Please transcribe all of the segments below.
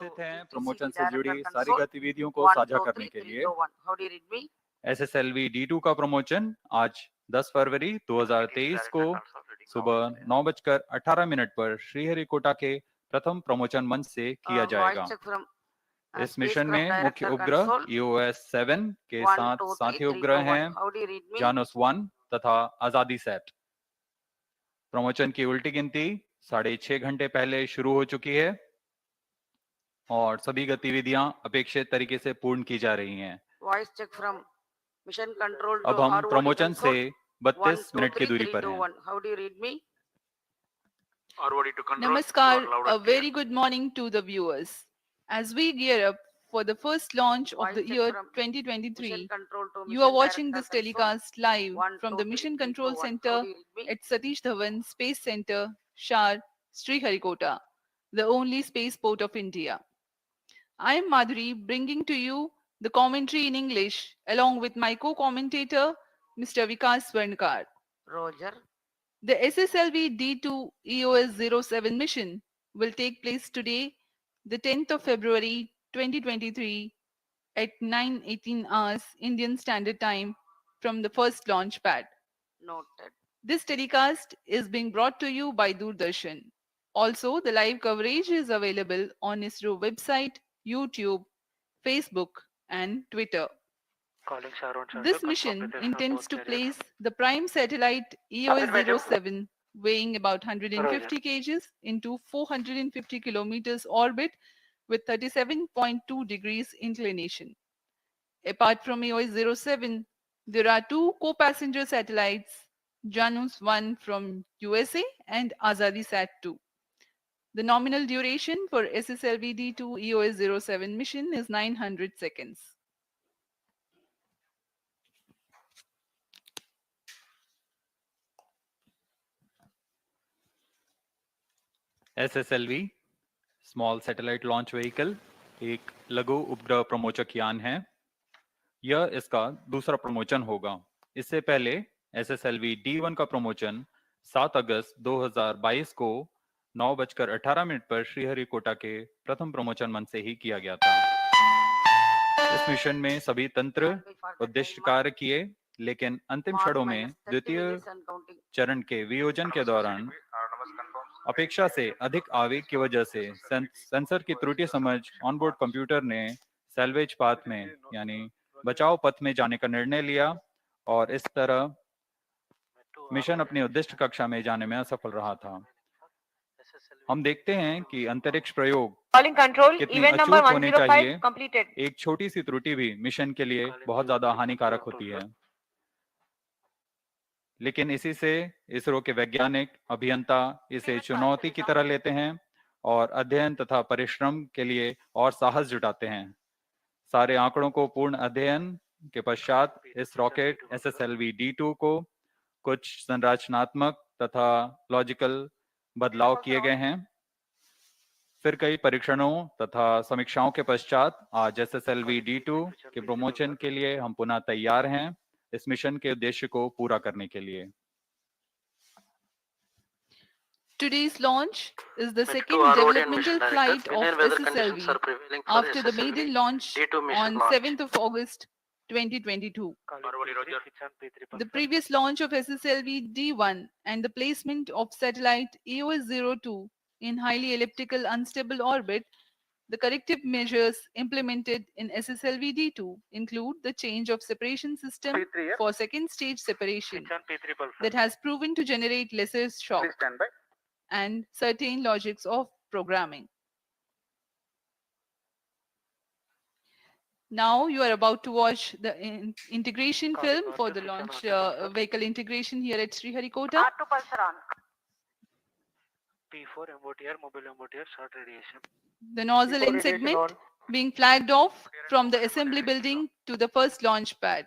उपस्थित हैं प्रमोशन से जुड़ी सारी गतिविधियों को साझा करने के लिए। SSLV-D2 का प्रमोशन आज 10 फरवरी 2023 को सुबह 9:18 पर श्रीहरिकोटा के प्रथम प्रमोशन मंच से किया जाएगा। इस मिशन में मुख्य उपग्रह EOS-07 के साथ साथी उपग्रह हैं जानस 1 तथा आजादी सेट। प्रमोशन की उल्टी गिनती 6.5 घंटे पहले शुरू हो चुकी है और सभी गतिविधियां अपेक्षित तरीके से पूर्ण की जा रही हैं। Voice check from mission control अब हम प्रमोशन से 32 मिनट की दूरी पर हैं। How do you read me? Namaskar, a very good morning to the viewers. As we gear up for the first launch of the year 2023, you are watching this telecast live from the Mission Control Center at Satish Dhawan Space Center, Shar, Sriharikota, the only spaceport of India. I am Madhuri, bringing to you the commentary in English along with my co-commentator, Mr. Vikas Swarnkar. Roger. The SSLV-D2 EOS-07 mission will take place today, the 10th of February 2023 at 9:18 hours Indian Standard Time from the first launch pad. Noted. This telecast is being brought to you by Doordarshan. Also, the live coverage is available on Isro website, YouTube, Facebook, and Twitter. This mission intends to place the prime satellite EOS-07 weighing about 150 kg into 450 kilometers orbit with 37.2 degrees inclination. Apart from EOS-07, there are two co-passenger satellites, Janus 1 from USA and Azadi Sat-2. The nominal duration for SSLV-D2 EOS-07 mission is 900 seconds. SSLV small satellite launch vehicle एक लघु उपग्रह प्रमोचक यान है। यह इसका दूसरा promotion होगा। इससे पहले SSLV-D1 का प्रमोशन 7 अगस्त 2022 को 9:18 पर श्रीहरिकोटा के प्रथम प्रमोशन मंच से ही किया गया था। इस मिशन में सभी तंत्र उद्दिष्ट कार्य किए, लेकिन अंतिम क्षणों में द्वितीय चरण के वियोजन के दौरान अपेक्षा से अधिक आवेग की वजह से सेंसर की त्रुटि समझ ऑनबोर्ड कंप्यूटर ने सैल्वेज पाथ में यानी बचाव पथ में जाने का निर्णय लिया और इस तरह मिशन अपनी उद्दिष्ट कक्षा में जाने में असफल रहा था। हम देखते हैं कि अंतरिक्ष प्रयोग कितनी अचूक होने चाहिए। एक छोटी सी त्रुटि भी मिशन के लिए बहुत ज्यादा हानिकारक होती है, लेकिन इसी से इसरो के वैज्ञानिक अभियंता इसे चुनौती की तरह लेते हैं और अध्ययन तथा परिश्रम के लिए और साहस जुटाते हैं। सारे आंकड़ों को पूर्ण अध्ययन के पश्चात इस रॉकेट SSLV-D2 को कुछ संरचनात्मक तथा लॉजिकल बदलाव किए गए हैं। फिर कई परीक्षणों तथा समीक्षाओं के पश्चात आज SSLV-D2 के प्रमोशन के लिए हम पुनः तैयार हैं इस मिशन के उद्देश्य को पूरा करने के लिए। Today's launch is the second developmental flight of SSLV after the maiden launch on 7th of August 2022. The previous launch of SSLV-D1 and the placement of satellite EOS-02 in highly elliptical unstable orbit, the corrective measures implemented in SSLV-D2 include the change of separation system for second stage separation that has proven to generate lesser shock and certain logics of programming. Now you are about to watch the integration film for the launch vehicle integration here at Sriharikota. P4 MOTR, mobile MOTR, short radiation. The nozzle end segment being flagged off from the assembly building to the first launch pad.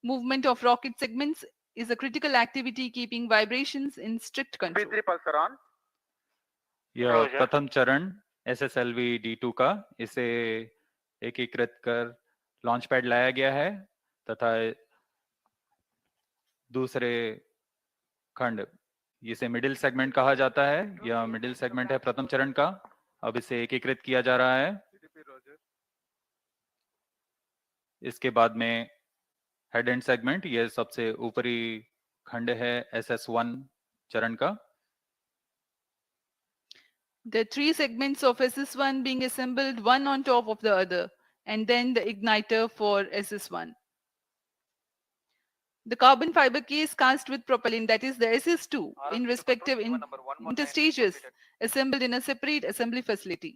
Movement of rocket segments is a critical activity keeping vibrations in strict control. P3 pulsar on. यह प्रथम चरण SSLV-D2 का इसे एकीकृत कर launch pad लाया गया है तथा दूसरे खंड इसे मिडिल सेगमेंट कहा जाता है। यह मिडिल सेगमेंट है प्रथम चरण का। अब इसे एकीकृत किया जा रहा है। इसके बाद में हेड एंड सेगमेंट, ये सबसे ऊपरी खंड है SS1 चरण का। The three segments of SS1 being assembled one on top of the other, and then the igniter for SS1. The carbon fiber case cast with propellant, that is the SS2, in respective interstages, assembled in a separate assembly facility.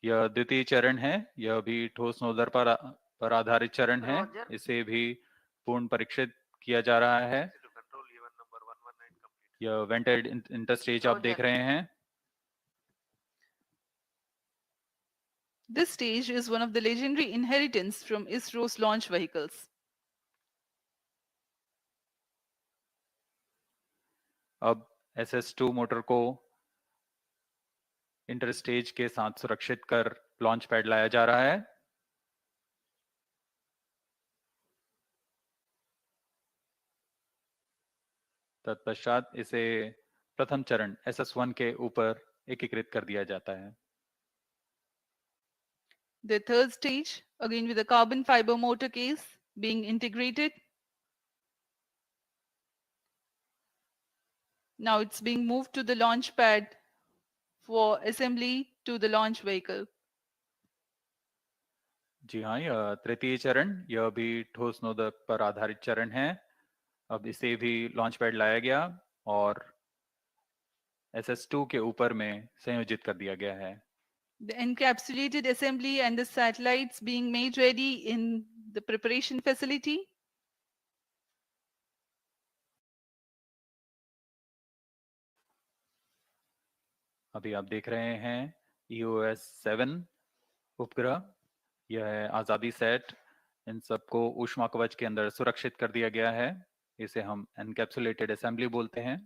यह द्वितीय चरण है, यह भी ठोस nozzle पर आधारित चरण है। Roger. इसे भी पूर्ण परीक्षित किया जा रहा है। यह वेंटेड इंटरस्टेज आप देख Roger. रहे हैं। This stage is one of the legendary inheritance from ISRO's launch vehicles. अब SS2 मोटर को इंटरस्टेज के साथ सुरक्षित कर लॉन्च पैड लाया जा रहा है। तत्पश्चात इसे प्रथम चरण SS1 के ऊपर एकीकृत कर दिया जाता है। The third stage, again with a carbon fiber motor case being integrated. Now it's being moved to the launch pad for assembly to the launch vehicle. जी हाँ, यह तृतीय चरण, यह भी ठोस नोदक पर आधारित चरण है। अब इसे भी लॉन्च पैड लाया गया और SS2 के ऊपर में संयोजित कर दिया गया है। The encapsulated assembly and the satellites being made ready in the preparation facility. अभी आप देख रहे हैं EOS-7 उपग्रह, यह है आजादी सेट। इन सबको ऊष्मा कवच के अंदर सुरक्षित कर दिया गया है। इसे हम एनकैप्सुलेटेड असेंबली बोलते हैं।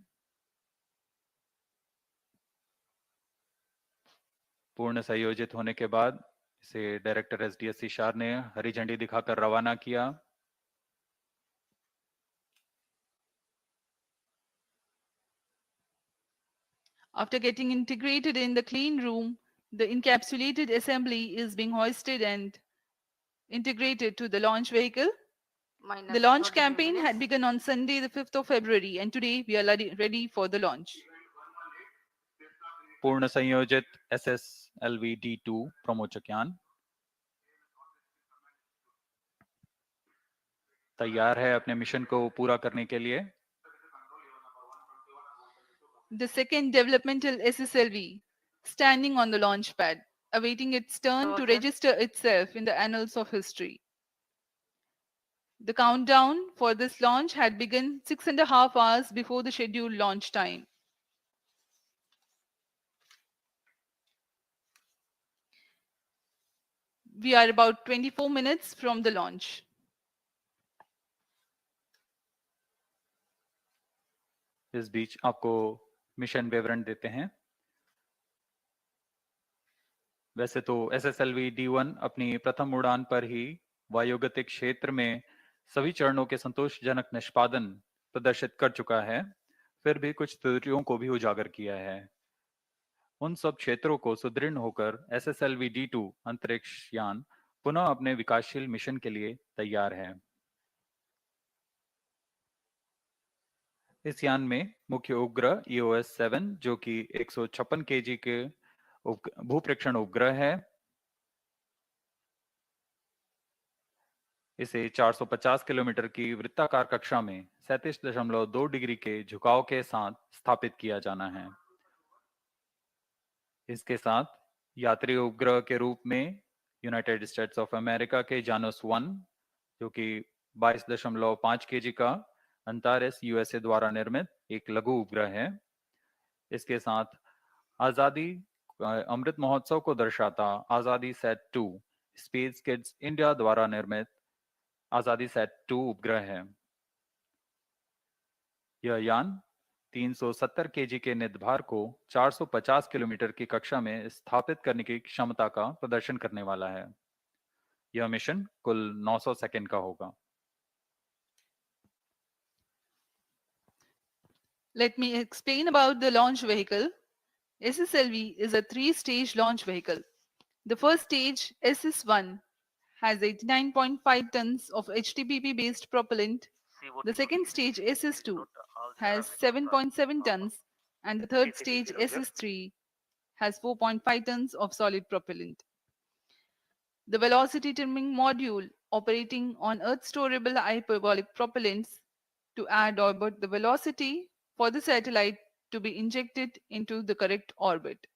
पूर्ण संयोजित होने के बाद इसे डायरेक्टर SDSC शार ने हरी झंडी दिखाकर रवाना किया। After getting integrated in the clean room, the encapsulated assembly is being hoisted and integrated to the launch vehicle. Minus The launch 23 campaign minutes. had begun on Sunday, the 5th of February, and today we are ready for the launch. पूर्ण संयोजित SSLV-D2 प्रमोचक यान तैयार है अपने mission को पूरा करने के लिए। The second developmental SSLV, standing on the launch pad, awaiting its turn to Roger. register itself in the annals of history. The countdown for this launch had begun 6.5 hours before the scheduled launch time. We are about 24 minutes from the launch. इस बीच आपको mission विवरण देते हैं। वैसे तो SSLV-D1 अपनी प्रथम उड़ान पर ही वायुगतिक क्षेत्र में सभी चरणों के संतोषजनक निष्पादन प्रदर्शित कर चुका है, फिर भी कुछ त्रुटियों को भी उजागर किया है। उन सब क्षेत्रों को सुदृढ़ होकर SSLV-D2 अंतरिक्ष यान पुनः अपने विकासशील मिशन के लिए तैयार है। इस यान में मुख्य उपग्रह EOS-7 जो कि 156 kg के भूप्रेक्षण उपग्रह है। इसे 450 किलोमीटर की वृत्ताकार कक्षा में 37.2 डिग्री के झुकाव के साथ स्थापित किया जाना है। इसके साथ यात्री उपग्रह के रूप में यूनाइटेड स्टेट्स ऑफ अमेरिका के जानस 1 जो कि 22.5 kg का अंटारेस USA द्वारा निर्मित एक लघु उपग्रह है। इसके साथ आजादी अमृत महोत्सव को दर्शाता आजादी सेट 2 स्पेस किड्स इंडिया द्वारा निर्मित आजादी सेट 2 उपग्रह है। यह यान 370 kg के निधभार को 450 किलोमीटर की कक्षा में स्थापित करने की क्षमता का प्रदर्शन करने वाला है। यह मिशन कुल 900 सेकंड का होगा। Let me explain about the launch vehicle. SSLV is a three-stage launch vehicle. The first stage, SS1, has 89.5 tons of HTPP-based propellant. The second stage, SS2, has 7.7 tons, and the third stage, SS3, has 4.5 tons of solid propellant. The velocity trimming module operating on Earth-storable hyperbolic propellants to add orbit the velocity for the satellite to be injected into the correct orbit.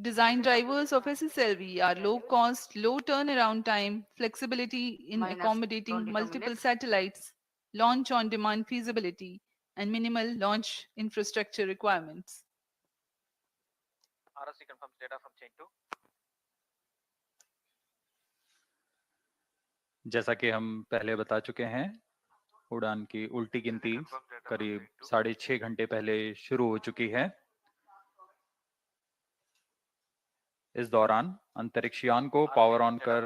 Design drivers of SSLV are low cost, low turnaround time, flexibility in Minus accommodating 22 multiple minutes. satellites, launch on demand feasibility, and minimal launch infrastructure requirements. RSC confirms data from chain 2. जैसा कि हम पहले बता चुके हैं, उड़ान की उल्टी गिनती करीब 6.5 घंटे पहले शुरू हो चुकी है। इस दौरान अंतरिक्ष यान को पावर ऑन कर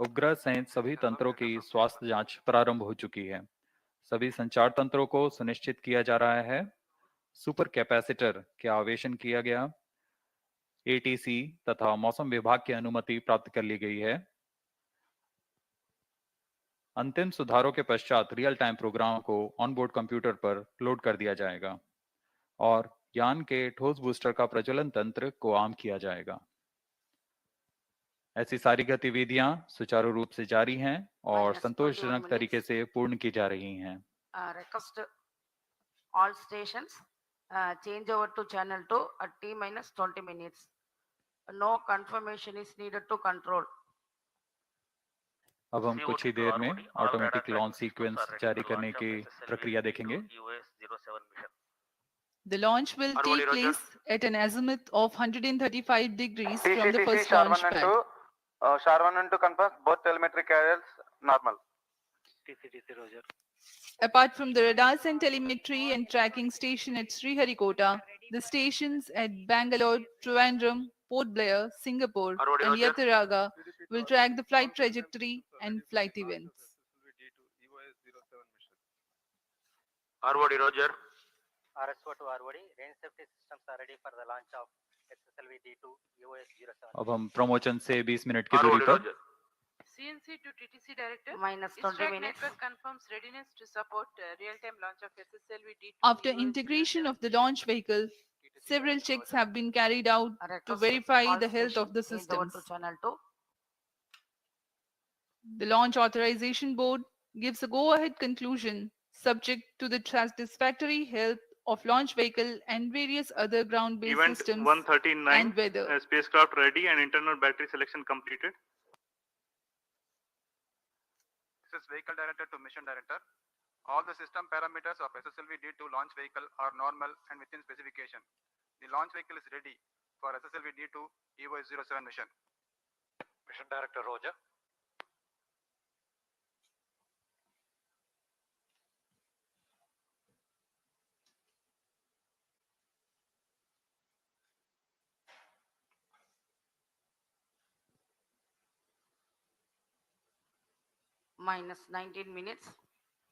उपग्रह सहित सभी तंत्रों की स्वास्थ्य जांच प्रारंभ हो चुकी है। सभी संचार तंत्रों को सुनिश्चित किया जा रहा है। सुपर कैपेसिटर के आवेशन किया गया। एटीसी तथा मौसम विभाग की अनुमति प्राप्त कर ली गई है। अंतिम सुधारों के पश्चात रियल टाइम प्रोग्राम को ऑनबोर्ड कंप्यूटर पर लोड कर दिया जाएगा और यान के ठोस बूस्टर का प्रज्वलन तंत्र को आम किया जाएगा। ऐसी सारी गतिविधियां सुचारू रूप से जारी हैं और Minus संतोषजनक 21 तरीके minutes. से पूर्ण की जा रही हैं। Request all stations change over to channel 2 at T minus 20 minutes. No confirmation is needed to control. अब हम कुछ ही देर में ऑटोमेटिक लॉन्च सीक्वेंस जारी करने की प्रक्रिया देखेंगे। EOS-07 mission. The launch will Arvoli, take Roger. place at an azimuth of 135 degrees from the TCTC first SHAR launch 1 and pad. 2. SHAR 1 and 2 confirms both telemetry carriers normal. TCTC Roger. Apart from the radars and telemetry and tracking station at Sriharikota, the stations at Bangalore, Trivandrum, Port Blair, Singapore, Arvoli, and Roger. Yatharaga will track the flight trajectory and flight events. Arvoli, Roger. RSO to ROD, range safety systems are ready for the launch of SSLV-D2 EOS-07. अब हम promotion से 20 minute की दूरी Arvoli, पर Roger. CNC to TTC Director. Minus 20 ISRAC minutes. network confirms readiness to support real-time launch of SSLV-D2. After integration of the launch vehicle, several checks have been carried out to Request verify all the health of the stations change over systems. to channel 2. The Launch Authorization Board gives a go-ahead conclusion subject to the satisfactory health of launch vehicle and various other ground-based Event systems 139, and weather. spacecraft ready and internal battery selection completed. This is Vehicle Director to Mission Director. All the system parameters of SSLV-D2 launch vehicle are normal and within specification. The launch vehicle is ready for SSLV-D2 EOS-07 mission. Mission Director, Roger. Minus 19 minutes.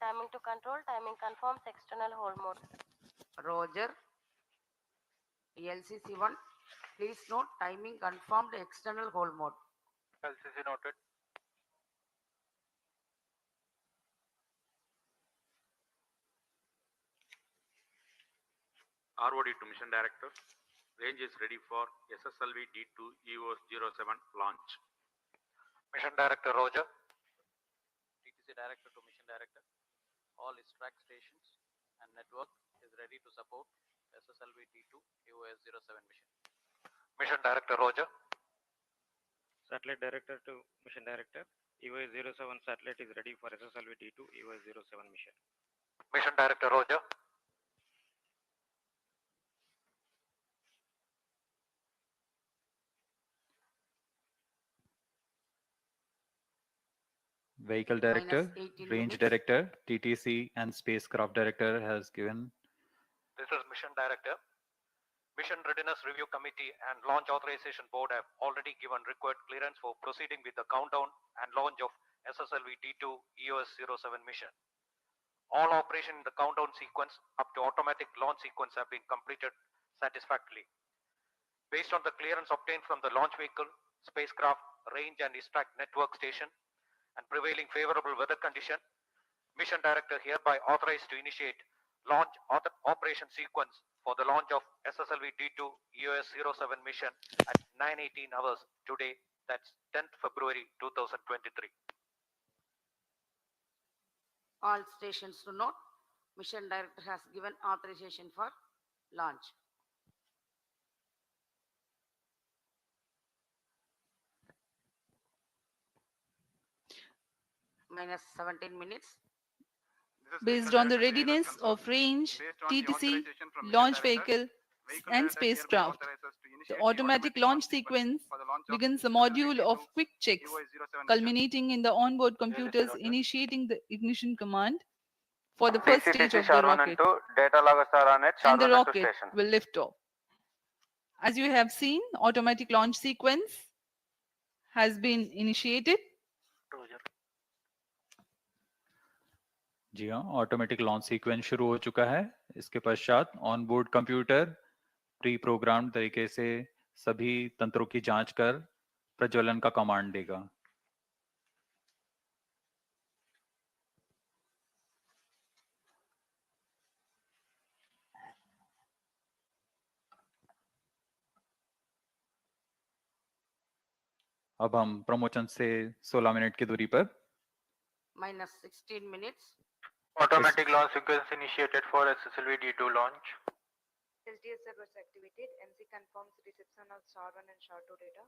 Timing to control, timing confirms external hold mode. Roger. LCC1. Please note timing confirmed external hold mode. LCC noted. ROD to Mission Director. Range is ready for SSLV-D2 EOS-07 launch. Mission Director, Roger. TTC Director to Mission Director. All ISRAC stations and network is ready to support SSLV-D2 EOS-07 mission. Mission Director, Roger. Satellite Director to Mission Director. EOS-07 satellite is ready for SSLV-D2 EOS-07 mission. Mission Director, Roger. Vehicle Director, Minus 18 Range minutes. Director, TTC and Spacecraft Director has given. This is Mission Director. Mission Readiness Review Committee and Launch Authorization Board have already given required clearance for proceeding with the countdown and launch of SSLV-D2 EOS-07 mission. All operation in the countdown sequence up to automatic launch sequence have been completed satisfactorily. Based on the clearance obtained from the launch vehicle, spacecraft, range and distract network station, and prevailing favorable weather condition, Mission Director hereby authorized to initiate launch operation sequence for the launch of SSLV-D2 EOS-07 mission at 9:18 hours today, that's 10th February 2023. All stations to note, Mission Director has given authorization for launch. Minus 17 minutes. Based on the readiness of range, TTC, launch vehicle, and spacecraft, the automatic launch sequence begins a module of quick checks, culminating in the onboard computers initiating the ignition command for the first stage of the rocket, and the rocket will lift off. As you have seen, automatic launch sequence has been initiated. जी हाँ, automatic launch sequence शुरू हो चुका है। इसके पश्चात on board computer pre program तरीके से सभी तंत्रों की जांच कर प्रज्वलन का कमांड देगा। अब हम प्रमोशन से 16 मिनट की दूरी पर Minus 16 minutes. Automatic launch sequence initiated for SSLV-D2 launch. SDS servers activated. MC confirms reception of SHA-1 and SHA-2 data.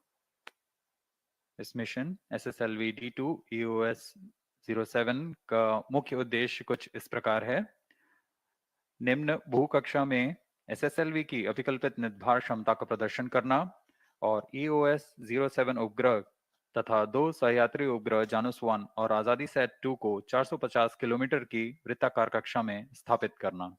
इस मिशन SSLV-D2 EOS-07 का मुख्य उद्देश्य कुछ इस प्रकार है। निम्न भूकक्षा में SSLV की अभिकल्पित निर्धार क्षमता का प्रदर्शन करना और EOS-07 उपग्रह तथा 2 सहयात्री उपग्रह जानुस 1 और आजादी सेट 2 को 450 किलोमीटर की वृत्ताकार कक्षा में स्थापित करना।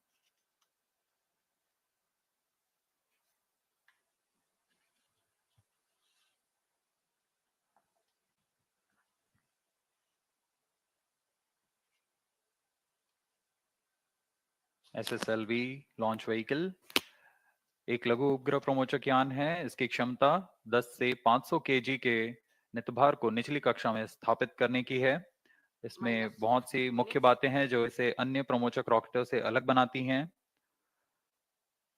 SSLV लॉन्च व्हीकल एक लघु उपग्रह प्रमोचक यान है। इसकी क्षमता 10 से 500 केजी के नितभार को निचली कक्षा में स्थापित करने की है। इसमें बहुत सी मुख्य बातें हैं जो इसे अन्य प्रमोचक रॉकेटों से अलग बनाती हैं।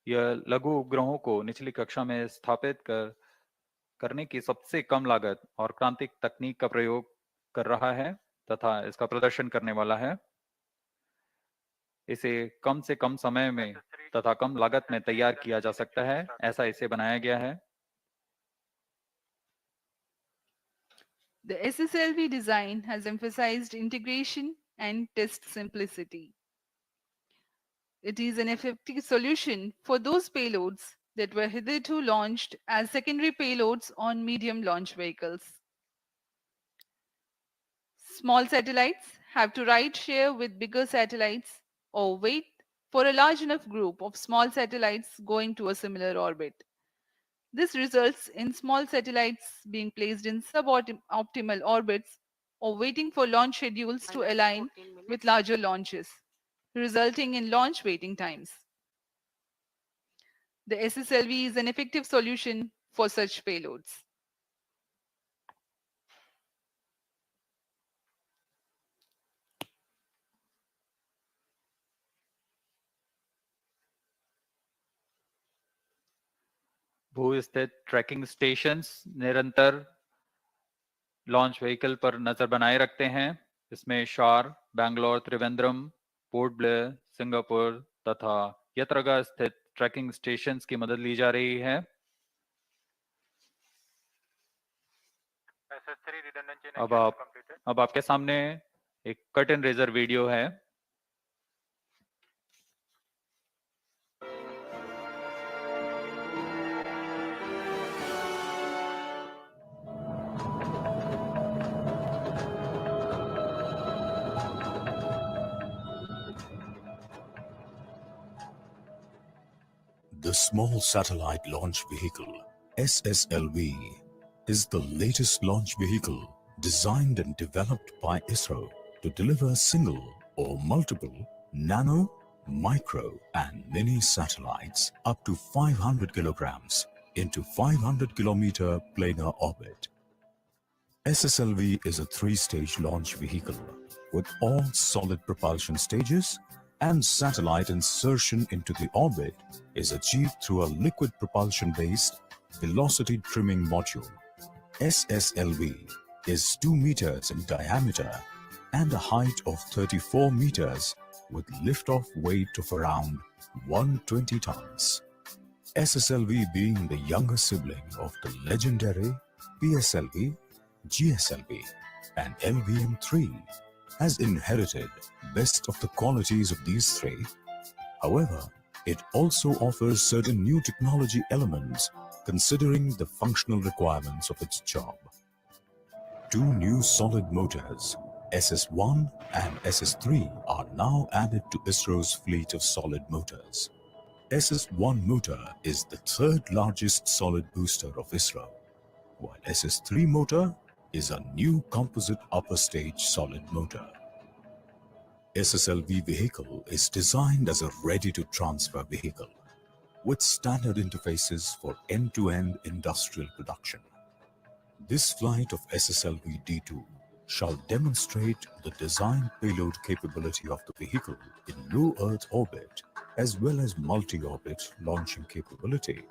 यह लघु उपग्रहों को निचली कक्षा में स्थापित करने की सबसे कम लागत और क्रांतिक तकनीक का प्रयोग कर रहा है तथा इसका प्रदर्शन करने वाला है। इसे कम से कम समय में तथा कम लागत में तैयार किया जा सकता है, ऐसा इसे बनाया गया है। The SSLV design has emphasized integration and test simplicity. It is an effective solution for those payloads that were hitherto launched as secondary payloads on medium launch vehicles. Small satellites have to ride share with bigger satellites or wait for a large enough group of small satellites going to a similar orbit. This results in small satellites being placed in suboptimal orbits or waiting for launch schedules to align with larger launches, resulting in launch waiting times. The SSLV is an effective solution for such payloads. भू स्थित trekking stations निरंतर launch vehicle पर नजर बनाए रखते हैं। इसमें शार, Bangalore, Trivandrum, port Blair, Singapore तथा यत्रगा स्थित ट्रैकिंग स्टेशंस की मदद ली जा रही है। अब आपके सामने एक कट एंड रेजर वीडियो है। The Small Satellite Launch Vehicle, SSLV, is the latest launch vehicle designed and developed by Isro to deliver single or multiple nano, micro and mini satellites up to 500 kilograms into 500 kilometer planar orbit. SSLV is a three-stage launch vehicle with all solid propulsion stages, and satellite insertion into the orbit is achieved through a liquid propulsion-based velocity trimming module. SSLV is 2 meters in diameter and a height of 34 meters with liftoff weight of around 120 tons. SSLV being the younger sibling of the legendary PSLV, GSLV and LVM3 has inherited best of the qualities of these three. However, it also offers certain new technology elements considering the functional requirements of its job. Two new solid motors, SS1 and SS3, are now added to ISRO's fleet of solid motors. SS1 motor is the third largest solid booster of ISRO, while SS3 motor is a new composite upper stage solid motor. SSLV vehicle is designed as a ready-to-transfer vehicle with standard interfaces for end-to-end industrial production. This flight of SSLV-D2 shall demonstrate the design payload capability of the vehicle in low Earth orbit as well as multi-orbit launching capability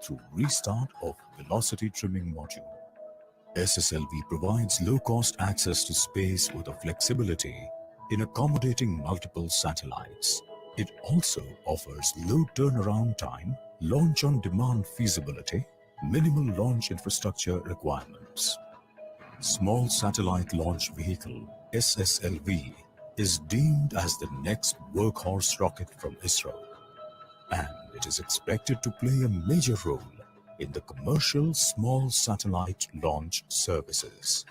through restart of velocity trimming module. SSLV provides low-cost access to space with a flexibility in accommodating multiple satellites. It also offers low turnaround time, launch-on-demand feasibility, minimal launch infrastructure requirements. Small Satellite Launch Vehicle SSLV is deemed as the next workhorse rocket from ISRO, and it is expected to play a major role in the commercial small satellite launch services.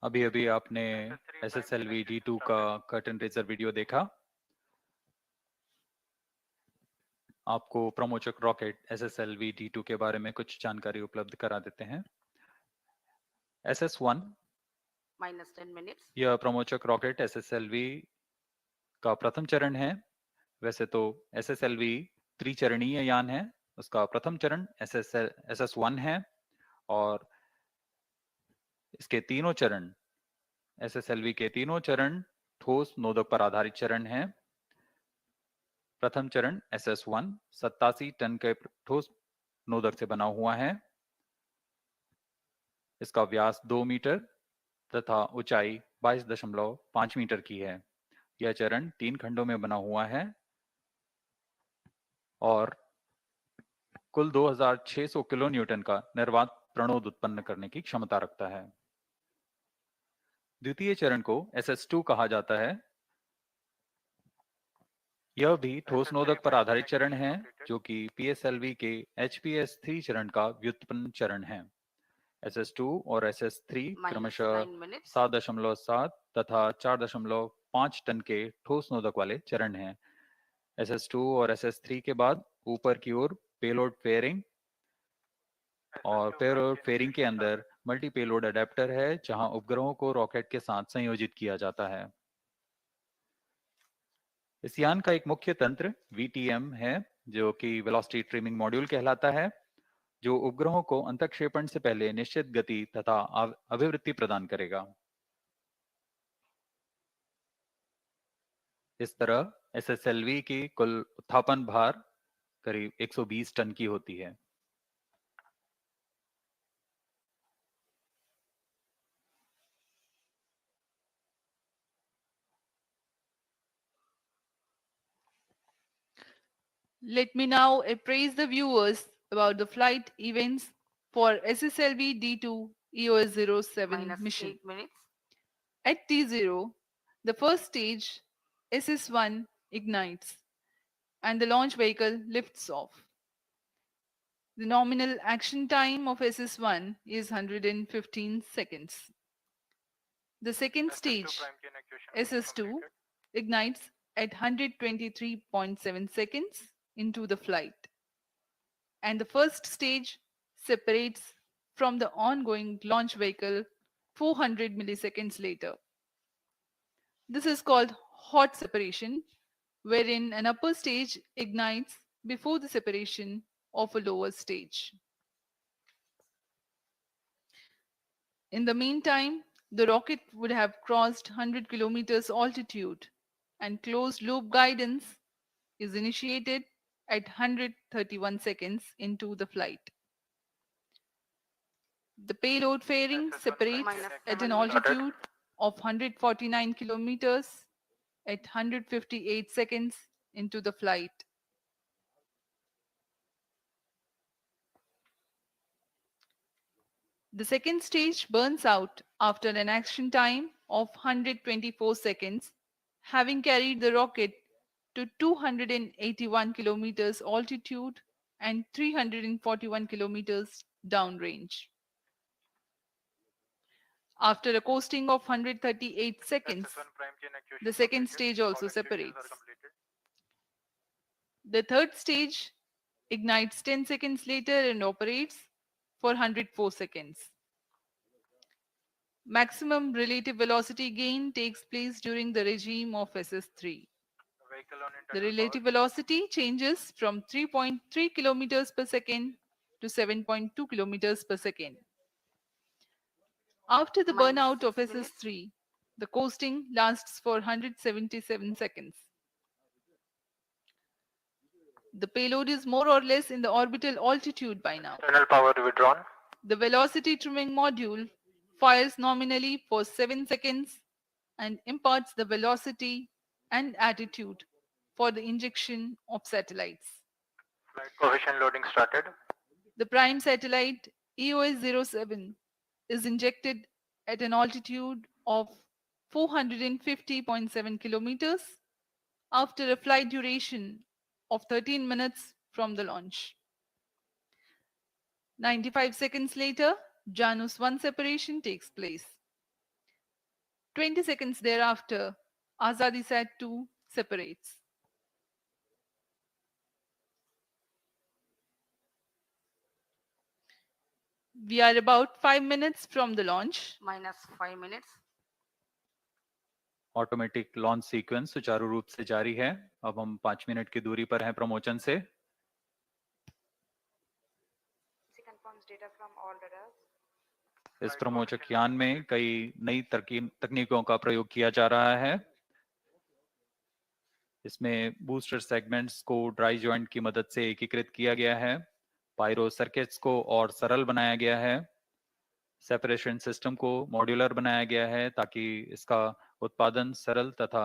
अभी अभी आपने SSLV-D2 का curtain raiser video देखा। आपको प्रमोचक rocket SSLV-D2 के बारे में कुछ जानकारी उपलब्ध करा देते हैं। SS1 minus 10 minutes. यह प्रमोचक रॉकेट SSLV का प्रथम चरण है। वैसे तो SSLV त्रिचरणीय यान है। उसका प्रथम चरण SS1 है और इसके तीनों चरण SSLV के तीनों चरण ठोस नोदक पर आधारित चरण हैं। प्रथम चरण SS1 87 टन के ठोस नोदक से बना हुआ है। इसका व्यास 2 मीटर तथा ऊंचाई 22.5 मीटर की है। यह चरण 3 खंडों में बना हुआ है और कुल 2600 किलो न्यूटन का निर्वात प्रणोद उत्पन्न करने की क्षमता रखता है। द्वितीय चरण को SS2 कहा जाता है। यह भी ठोस नोदक पर आधारित चरण है जो कि PSLV के HPS3 चरण का व्युत्पन्न चरण है। SS2 और SS3 क्रमशः 7.7 तथा 4.5 टन के ठोस नोदक वाले चरण हैं। SS2 और SS3 के बाद ऊपर की ओर पेलोड फेयरिंग और पेलोड फेयरिंग के अंदर मल्टी पेलोड अडेप्टर है जहां उपग्रहों को रॉकेट के साथ संयोजित किया जाता है। इस यान का एक मुख्य तंत्र VTM है जो कि वेलोसिटी ट्रिमिंग मॉड्यूल कहलाता है, जो उपग्रहों को अंतःक्षेपण से पहले निश्चित गति तथा अभिवृत्ति प्रदान करेगा। इस तरह SSLV की कुल उत्थापन भार करीब 120 टन की होती है। Let me now appraise the viewers about the flight events for SSLV-D2 EOS-07 minus mission. 8 minutes. At T0, the first stage SS1 ignites and the launch vehicle lifts off. The nominal action time of SS1 is 115 seconds. The second stage, SS2, ignites at 123.7 seconds into the flight. And the first stage separates from the ongoing launch vehicle 400 milliseconds later. This is called hot separation, wherein an upper stage ignites before the separation of a lower stage. In the meantime, the rocket would have crossed 100 kilometers altitude and closed loop guidance is initiated at 131 seconds into the flight. The payload fairing separates at an altitude of 149 kilometers at 158 seconds into the flight. The second stage burns out after an action time of 124 seconds, having carried the rocket to 281 kilometers altitude and 341 kilometers downrange. After a coasting of 138 seconds, the second stage also separates. The third stage ignites 10 seconds later and operates for 104 seconds. Maximum relative velocity gain takes place during the regime of SS3. The relative velocity changes from 3.3 kilometers per second to 7.2 kilometers per second. After the burnout of SS3, the coasting lasts for 177 seconds. The payload is more or less in the orbital altitude by now. Internal power withdrawn. The velocity trimming module fires nominally for 7 seconds and imparts the velocity and attitude for the injection of satellites. Flight coefficient loading started. The prime satellite EOS-07 is injected at an altitude of 450.7 kilometers after a flight duration of 13 minutes from the launch. 95 seconds later, Janus 1 separation takes place. 20 seconds thereafter, Azadisat 2 separates. We are about 5 minutes from the launch. minus 5 minutes. Automatic launch sequence सुचारू रूप से जारी है। अब हम 5 minute की दूरी पर हैं प्रमोचन से। She confirms data from all radars. इस प्रमोचक यान में कई नई तकनीकों का प्रयोग किया जा रहा है। इसमें बूस्टर सेगमेंट्स को ड्राई जॉइंट की मदद से एकीकृत किया गया है। पायरो सर्किट्स को और सरल बनाया गया है। सेपरेशन सिस्टम को मॉड्यूलर बनाया गया है ताकि इसका उत्पादन सरल तथा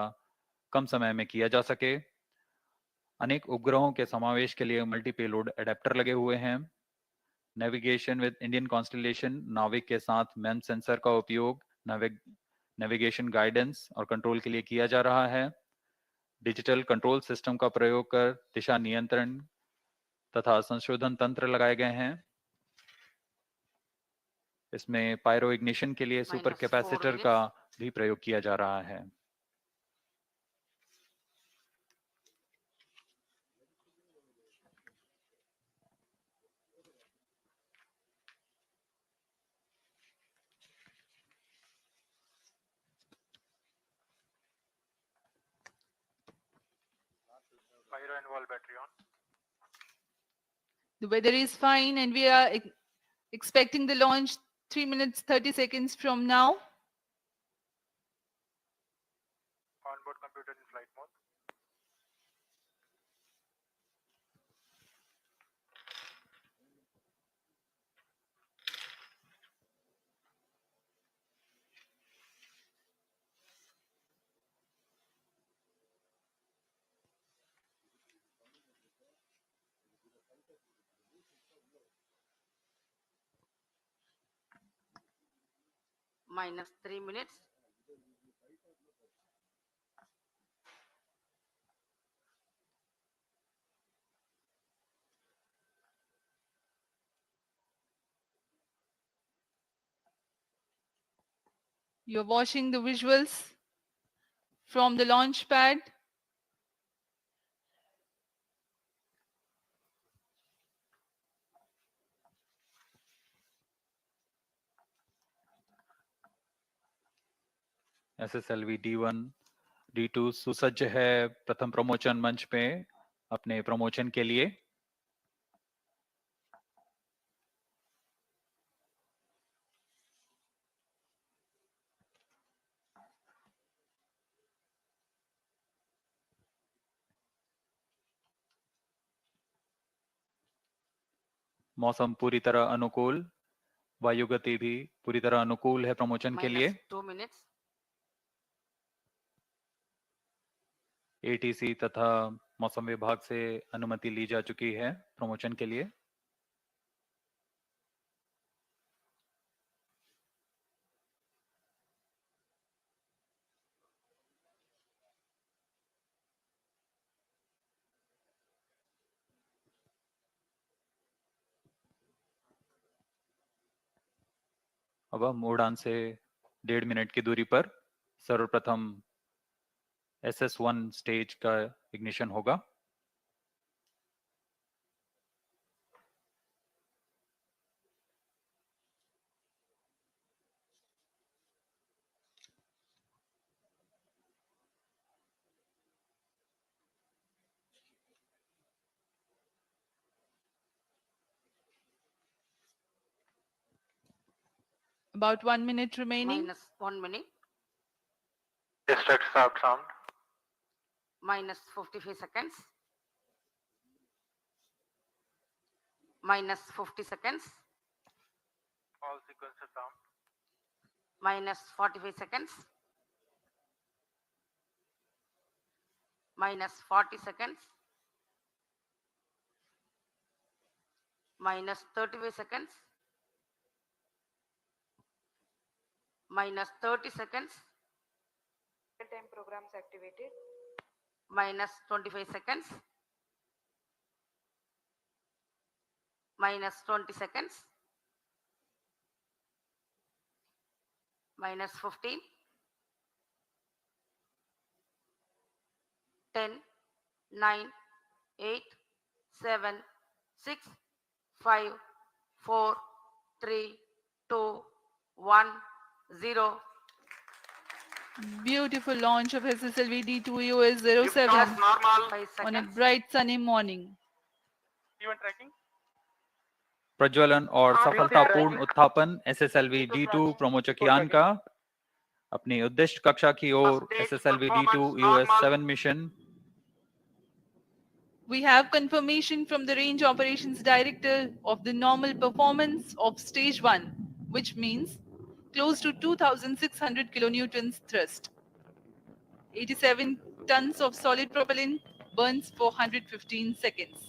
कम समय में किया जा सके। अनेक उपग्रहों के समावेश के लिए मल्टी पेलोड एडेप्टर लगे हुए हैं। नेविगेशन विद इंडियन कॉन्स्टलेशन नाविक के साथ मैम सेंसर का उपयोग नेविगेशन गाइडेंस और कंट्रोल के लिए किया जा रहा है। डिजिटल कंट्रोल सिस्टम का प्रयोग कर दिशा नियंत्रण तथा संशोधन तंत्र लगाए गए हैं। इसमें पायरो इग्निशन के लिए सुपर कैपेसिटर का भी प्रयोग किया जा रहा है। Pyro and wall battery on. The weather is fine and we are expecting the launch 3 minutes 30 seconds from now. Onboard computer in flight mode. minus 3 minutes. You're watching the visuals from the launch pad. SSLV D1 D2 सुसज्ज है प्रथम प्रमोचन मंच पे अपने प्रमोचन के लिए। मौसम पूरी तरह अनुकूल, वायु गति भी पूरी तरह अनुकूल है प्रमोचन के लिए। -2 minutes. ATC तथा मौसम विभाग से अनुमति ली जा चुकी है प्रमोचन के लिए। अब हम उड़ान से 1.5 मिनट की दूरी पर सर्वप्रथम SS1 स्टेज का इग्निशन होगा। About 1 minute remaining. -1 minute. District start sound. -55 seconds. -50 seconds. All sequences sound. -45 seconds. -40 seconds. -35 seconds. -30 seconds. Time programs activated. -25 seconds. -20 seconds. -15. 10, 9, 8, 7, 6, 5, 4, 3, 2, 1, 0. Beautiful launch of SSLV-D2 EOS-07 Normal. 5 on a seconds. bright sunny morning. Event tracking. प्रज्वलन और सफलतापूर्ण उत्थापन SSLV D2 प्रमोचक यान का अपनी उद्दिष्ट कक्षा की ओर SSLV D2 EOS-07 mission. We have confirmation from the Range Operations Director of the normal performance of Stage 1, which means close to 2,600 kilonewtons thrust. 87 tons of solid propellant burns for 115 seconds.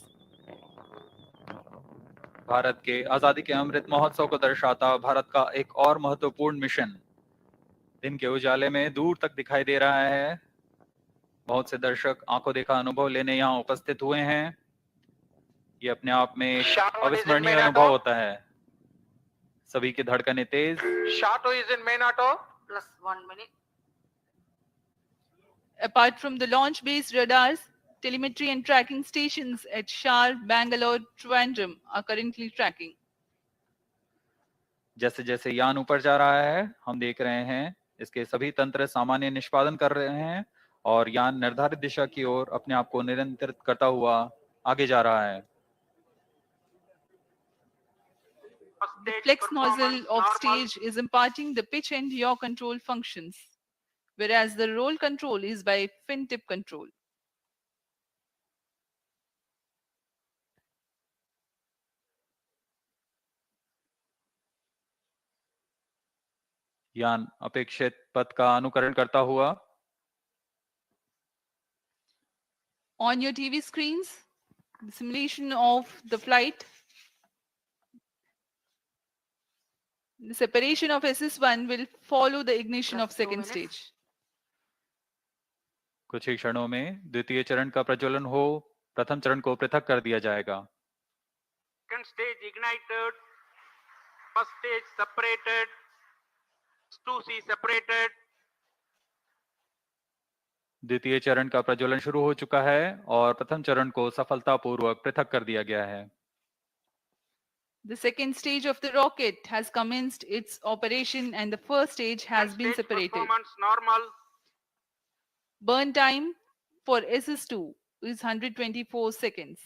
Bharat के आजादी के अमृत महोत्सव को दर्शाता भारत का एक और महत्वपूर्ण mission दिन के उजाले में दूर तक दिखाई दे रहा है। बहुत से दर्शक आंखों देखा अनुभव लेने यहाँ उपस्थित हुए हैं। ये अपने आप में एक अविस्मरणीय अनुभव होता है। सभी की धड़कनें तेज। Shato is in main auto. +1 minute. Apart from the launch-based radars, telemetry and tracking stations at Shar, Bangalore, Trivandrum are currently tracking. जैसे जैसे यान ऊपर जा रहा है हम देख रहे हैं इसके सभी तंत्र सामान्य निष्पादन कर रहे हैं और यान निर्धारित दिशा की ओर अपने आप को निरंतरित करता हुआ आगे जा रहा है। The flex nozzle of stage is imparting the pitch and yaw control functions, whereas the roll control is by fin tip control. यान अपेक्षित पथ का अनुकरण करता हुआ On your TV screens, the simulation of the flight, the separation of SS1 will follow the ignition of Plus 2 second minutes. stage. कुछ ही क्षणों में द्वितीय चरण का प्रज्वलन हो प्रथम चरण को पृथक कर दिया जाएगा। Second stage ignited. First stage separated. SS2C separated. द्वितीय चरण का प्रज्वलन शुरू हो चुका है और प्रथम चरण को सफलतापूर्वक पृथक कर दिया गया है। The second stage of the rocket has commenced its operation and the first stage has been Stage separated. performance normal. Burn time for SS2 is 124 seconds.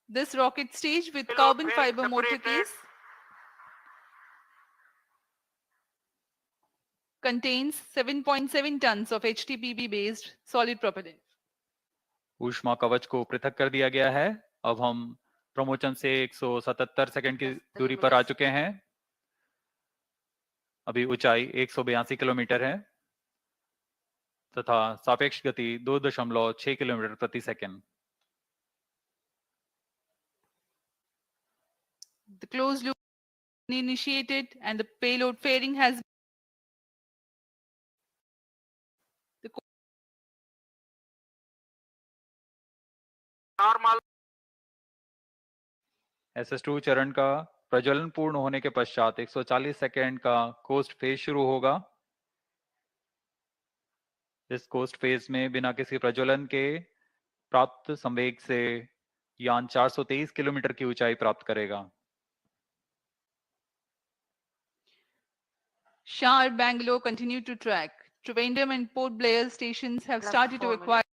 This rocket stage with Payload carbon well fiber motor separated. case contains 7.7 tons of HTPB based solid propellant. ऊष्मा कवच को पृथक कर दिया गया है। अब हम प्रमोचन से 177 सेकंड की दूरी पर आ चुके हैं। अभी ऊंचाई 182 किलोमीटर है तथा सापेक्ष गति 2.6 किलोमीटर प्रति second. The closed loop initiated and the payload fairing has Normal. SS2 चरण का प्रज्वलन पूर्ण होने के पश्चात 140 सेकंड का कोस्ट फेज शुरू होगा। इस कोस्ट फेज में बिना किसी प्रज्वलन के प्राप्त संवेग से यान 423 किलोमीटर की ऊंचाई प्राप्त करेगा। Shar, Bangalore continue to track. Trivandrum and Port Blair stations have started to acquire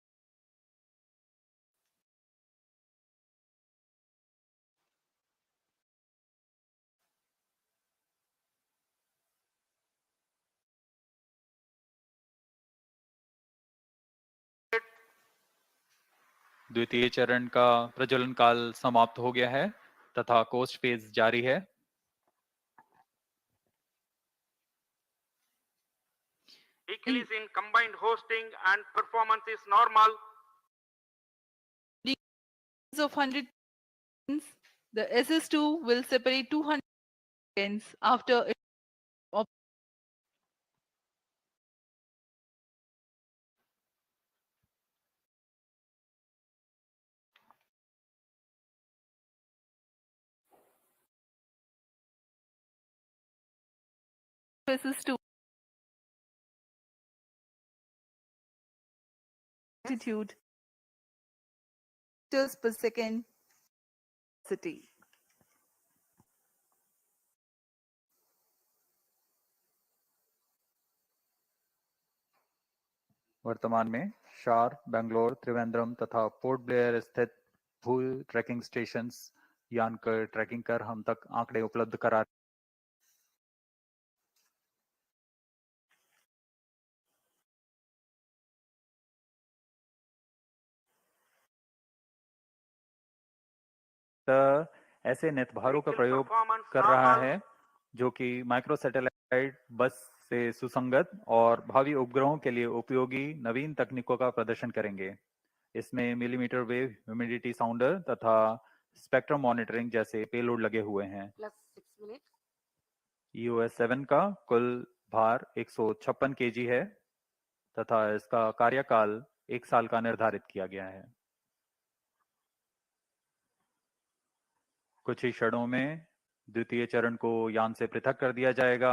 द्वितीय चरण का प्रज्वलन काल समाप्त हो गया है तथा कोस्ट फेज जारी है। Vehicle is in combined hosting and performance is normal. of 100 seconds. The SS2 will separate 200 seconds after it SS2 altitude meters per second city. वर्तमान में शार, बेंगलोर, त्रिवेंद्रम तथा पोर्ट ब्लेयर स्थित भू ट्रैकिंग स्टेशंस यान कर ट्रैकिंग कर हम तक आंकड़े उपलब्ध करा ऐसे नेतभारों का प्रयोग कर रहा है जो कि माइक्रो सैटेलाइट बस से सुसंगत और भावी उपग्रहों के लिए उपयोगी नवीन तकनीकों का प्रदर्शन करेंगे। इसमें मिलीमीटर वेव ह्यूमिडिटी साउंडर तथा स्पेक्ट्रम मॉनिटरिंग जैसे पेलोड लगे हुए हैं। EOS-07 का कुल भार 156 kg है तथा इसका कार्यकाल 1 साल का निर्धारित किया गया है। कुछ ही क्षणों में द्वितीय चरण को यान से पृथक कर दिया जाएगा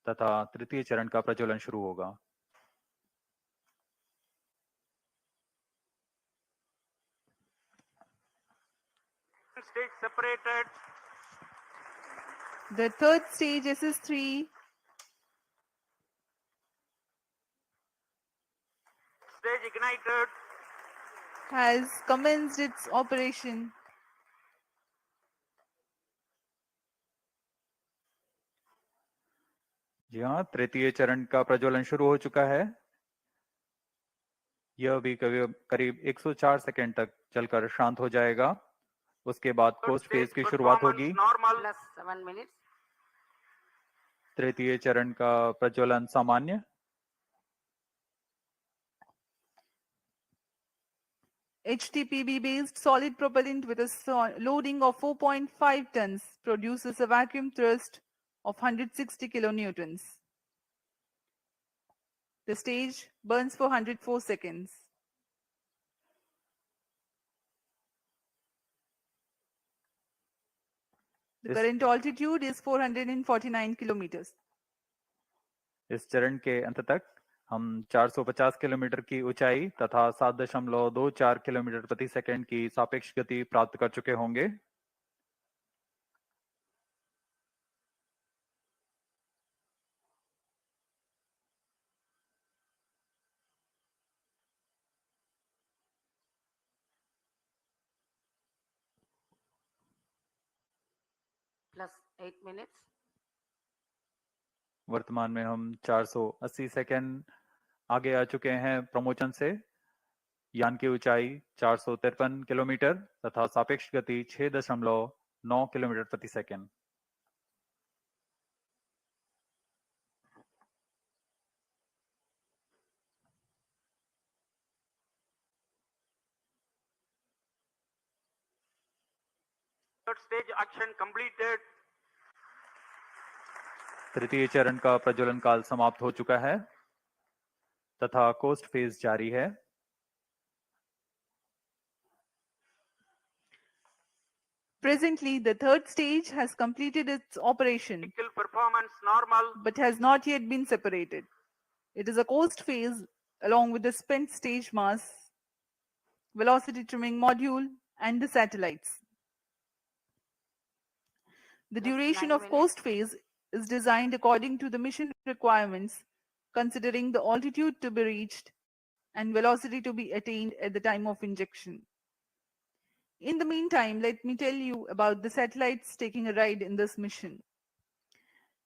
तथा तृतीय चरण का प्रज्वलन शुरू होगा। Stage separated. The third stage SS3 Stage ignited. has commenced its operation. जी हाँ, तृतीय चरण का प्रज्वलन शुरू हो चुका है। यह भी करीब 104 सेकंड तक चलकर शांत हो जाएगा। उसके बाद कोस्ट फेज की शुरुआत होगी। तृतीय चरण का प्रज्वलन सामान्य। HTPB based solid propellant with a loading of 4.5 tons produces a vacuum thrust of 160 kilonewtons. The stage burns for 104 seconds. The Is- current altitude is 449 kilometers. इस चरण के अंत तक हम 450 किलोमीटर की ऊंचाई तथा 7.24 किलोमीटर प्रति सेकंड की सापेक्ष गति प्राप्त कर चुके होंगे। plus 8 minutes. वर्तमान में हम 480 सेकंड आगे आ चुके हैं प्रमोशन से। यान की ऊंचाई 453 किलोमीटर तथा सापेक्ष गति 6.9 किलोमीटर प्रति second. Third stage action completed. तृतीय चरण का प्रज्वलन काल समाप्त हो चुका है तथा कोस्ट फेज जारी है। Presently, the third stage has completed its operation Vehicle performance normal. but has not yet been separated. It is a coast phase along with the spent stage mass, velocity trimming module, and the satellites. The Plus duration 9 of minutes. coast phase is designed according to the mission requirements, considering the altitude to be reached and velocity to be attained at the time of injection. In the meantime, let me tell you about the satellites taking a ride in this mission.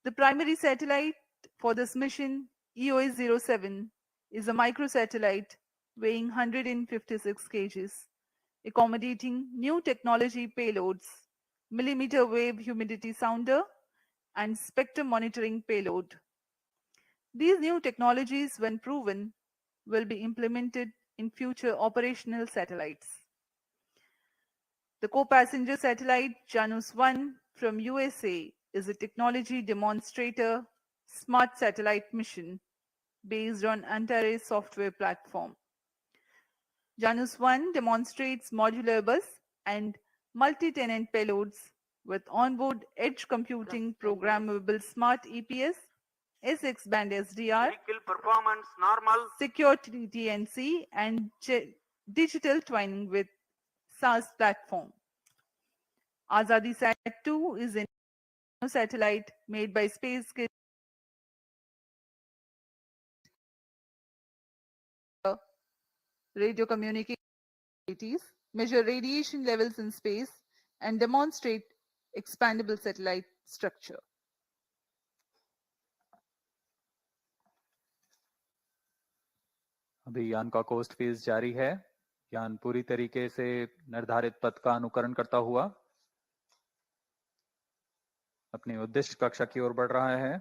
The primary satellite for this mission, EOS-07, is a microsatellite weighing 156 kgs, accommodating new technology payloads, millimeter wave humidity sounder, and spectrum monitoring payload. These new technologies, when proven, will be implemented in future operational satellites. The co-passenger satellite Janus-1 from USA is a technology demonstrator smart satellite mission based on Antares software platform. Janus-1 demonstrates modular bus and multi-tenant payloads with onboard edge computing programmable smart EPS, SX band SDR, Vehicle performance normal. secure TNC, and digital twinning with SaaS platform. Azadi Sat-2 is a satellite made by SpaceX radio communications, measure radiation levels in space, and demonstrate expandable satellite structure. अभी यान का coast phase जारी है। यान पूरी तरीके से निर्धारित पथ का अनुकरण करता हुआ अपनी उद्दिष्ट कक्षा की ओर बढ़ रहा है।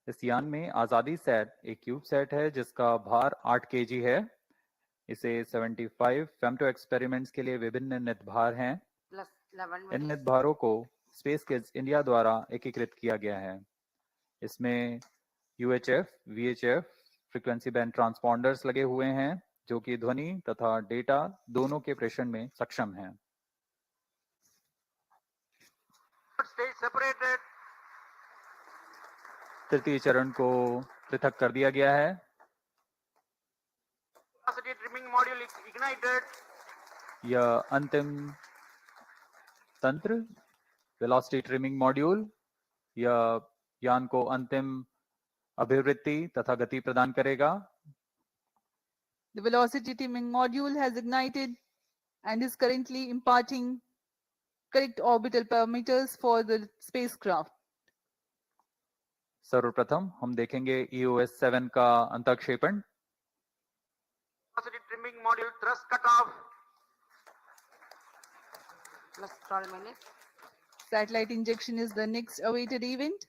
इस यान में आजादी सेट एक क्यूब सेट है जिसका भार 8 केजी है। इसे 75 फेम्टो एक्सपेरिमेंट्स के लिए विभिन्न नितभार हैं। plus 11 इन minutes. नितभारों को स्पेस किड्स इंडिया द्वारा एकीकृत किया गया है। इसमें UHF, VHF फ्रीक्वेंसी बैंड ट्रांसपॉन्डर्स लगे हुए हैं जो कि ध्वनि तथा डेटा दोनों के प्रेषण में सक्षम हैं। Stage separated. तृतीय चरण को पृथक कर दिया गया है। Velocity trimming module ignited. यह अंतिम तंत्र वेलोसिटी ट्रिमिंग मॉड्यूल यह यान को अंतिम अभिवृत्ति तथा गति प्रदान करेगा। The velocity trimming module has ignited and is currently imparting correct orbital parameters for the spacecraft. सर्वप्रथम हम देखेंगे EOS-7 का अंतःक्षेपण। Velocity trimming module thrust cutoff. Plus 12 minutes. Satellite injection is the next awaited event.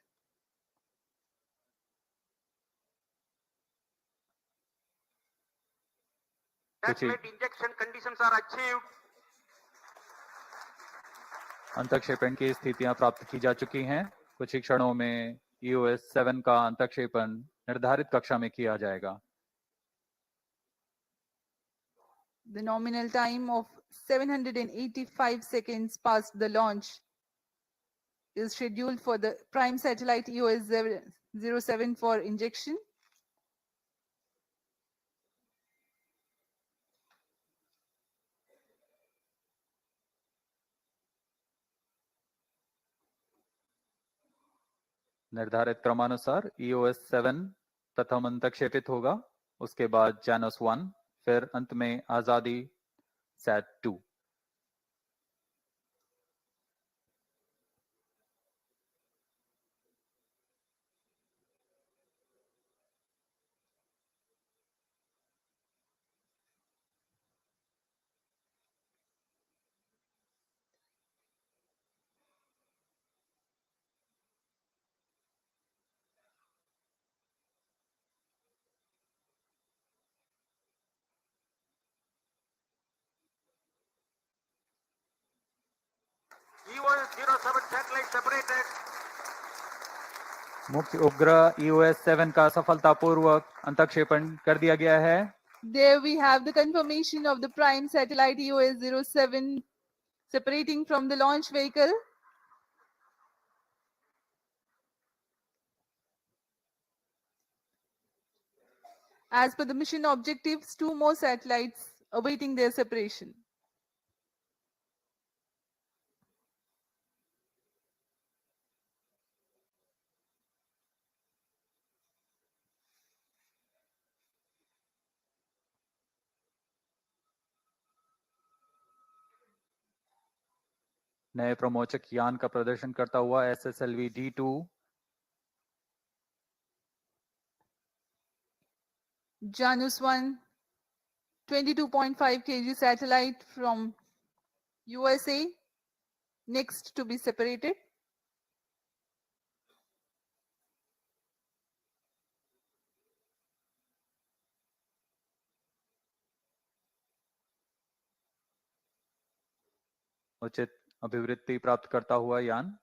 Satellite injection conditions are achieved. अंतःक्षेपण की स्थितियां प्राप्त की जा चुकी हैं। कुछ ही क्षणों में EOS-7 का अंतःक्षेपण निर्धारित कक्षा में किया जाएगा। The nominal time of 785 seconds past the launch is scheduled for the prime satellite EOS-07 for injection. निर्धारित क्रमानुसार EOS-7 प्रथम अंतक्षेपित होगा, उसके बाद Janus 1, फिर अंत में आजादी Sat 2। EOS-07 satellite separated. मुख्य उपग्रह EOS-7 का सफलतापूर्वक अंतक्षेपण कर दिया गया है। There we have the confirmation of the prime satellite EOS-07 separating from the launch vehicle. As per the mission objectives, 2 more satellites awaiting their separation. नए प्रमोचक यान का प्रदर्शन करता हुआ SSLV-D2 Janus 1, 22.5 kg satellite from USA, next to be separated. उचित अभिवृद्धि प्राप्त करता हुआ यान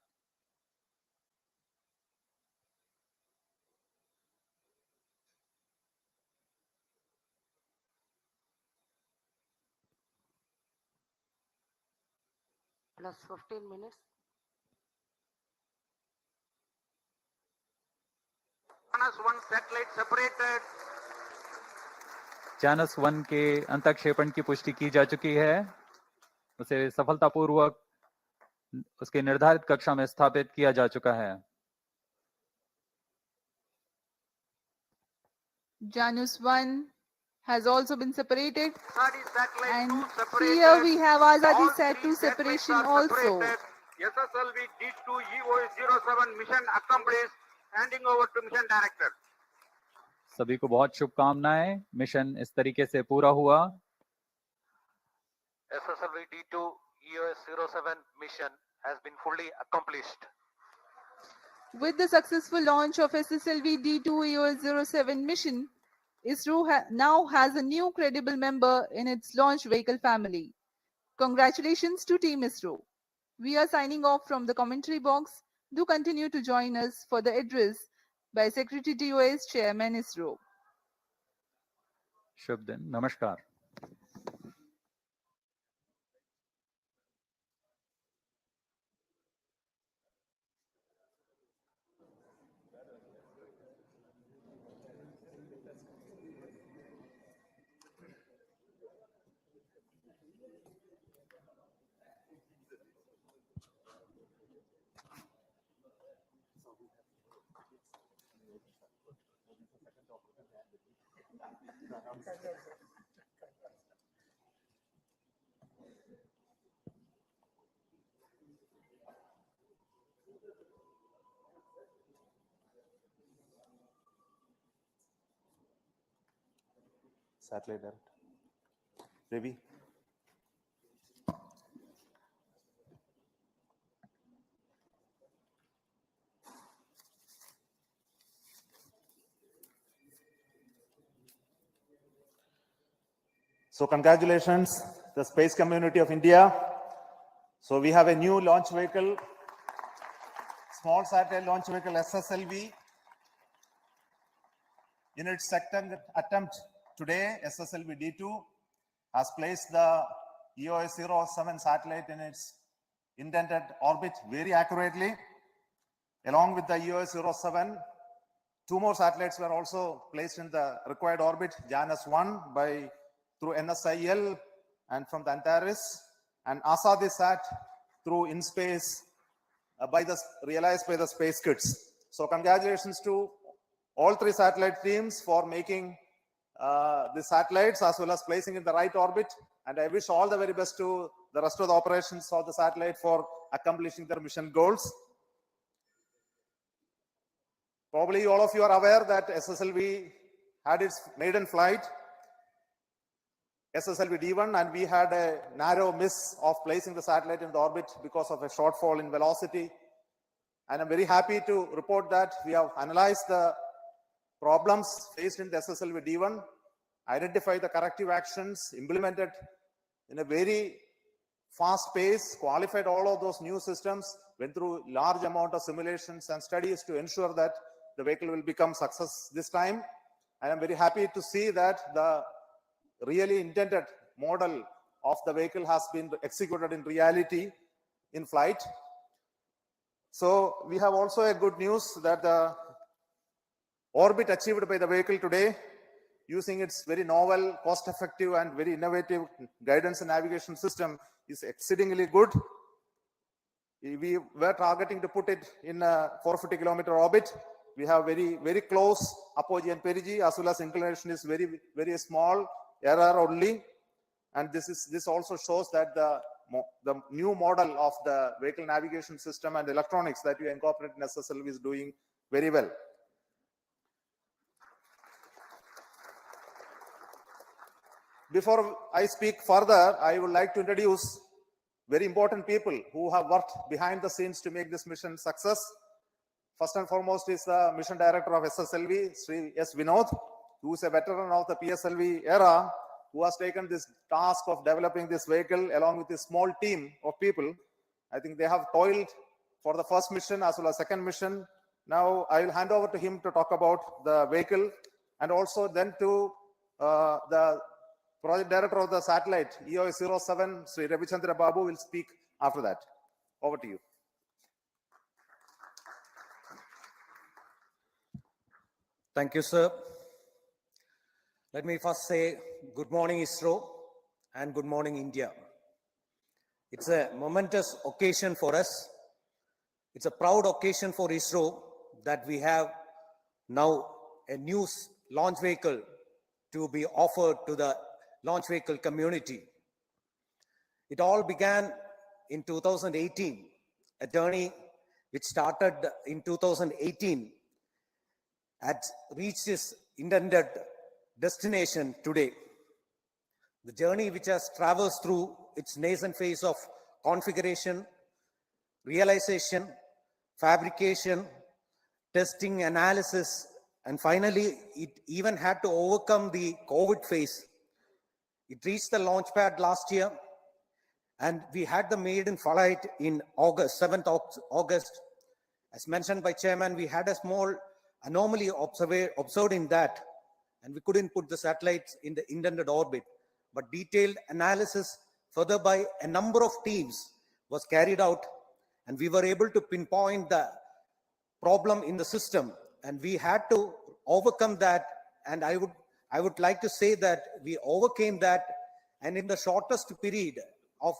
Plus 15 minutes. Janus 1 satellite separated. Janus 1 के अंतक्षेपण की पुष्टि की जा चुकी है, उसे सफलतापूर्वक उसके निर्धारित कक्षा में स्थापित किया जा चुका है। Janus 1 has also been separated, and separated. here we have Azadi All Sat 2 three satellites separation are also. separated. SSLV-D2 EOS-07 mission accomplished. Handing over to mission director. सभी को बहुत शुभकामनाएं। मिशन इस तरीके से पूरा हुआ। SSLV-D2 EOS-07 mission has been fully accomplished. With the successful launch of SSLV-D2 EOS-07 mission, ISRO now has a new credible member in its launch vehicle family. Congratulations to Team ISRO. We are signing off from the commentary box. Do continue to join us for the address by Secretary DOS Chairman ISRO. शुभ दिन, नमस्कार। Satellite director. Ravi. So congratulations, the space community of India. So we have a new launch vehicle, small satellite launch vehicle SSLV. In its second attempt today, SSLV-D2, has placed the EOS-07 satellite in its intended orbit very accurately. Along with the EOS-07, 2 more satellites were also placed in the required orbit, JANUS-1 through NSIL and from the Antares, and ASADISat through InSpace realized by the Space Kids. So congratulations to all 3 satellite teams for making the satellites as well as placing in the right orbit. And I wish all the very best to the rest of the operations of the satellite for accomplishing their mission goals. Probably all of you are aware that SSLV had its maiden flight, SSLV-D1, and we had a narrow miss of placing the satellite in the orbit because of a shortfall in velocity. And I'm very happy to report that we have analyzed the problems faced in the SSLV-D1, identified the corrective actions, implemented in a very fast pace, qualified all of those new systems, went through large amount of simulations and studies to ensure that the vehicle will become success this time. And I'm very happy to see that the really intended model of the vehicle has been executed in reality in flight. So we have also a good news that the orbit achieved by the vehicle today, using its very novel, cost-effective and very innovative guidance and navigation system, is exceedingly good. We were targeting to put it in a 450-kilometer orbit. We have very close apogee and perigee, as well as inclination is very small error only. And this also shows that the new model of the vehicle navigation system and electronics that you incorporate in SSLV is doing very well. Before I speak further, I would like to introduce very important people who have worked behind the scenes to make this mission success. First and foremost is the mission director of SSLV, Sri S. Vinod, who is a veteran of the PSLV era, who has taken this task of developing this vehicle along with a small team of people. I think they have toiled for the first mission as well as second mission. Now I will hand over to him to talk about the vehicle, and also then to the project director of the satellite, EOS-07, Sri Ravichandra Babu, will speak after that. Over to you. Thank you, sir. Let me first say good morning, Isro, and good morning, India. It's a momentous occasion for us. It's a proud occasion for Isro that we have now a new launch vehicle to be offered to the launch vehicle community. It all began in 2018, a journey which started in 2018 had reached its intended destination today. The journey which has traversed through its nascent phase of configuration, realization, fabrication, testing, analysis, and finally, it even had to overcome the COVID phase. It reached the launch pad last year, and we had the maiden flight in August, 7th August. As mentioned by Chairman, we had a small anomaly observed in that, and we couldn't put the satellites in the intended orbit. But detailed analysis further by a number of teams was carried out, and we were able to pinpoint the problem in the system, and we had to overcome that. And I would like to say that we overcame that, and in the shortest period of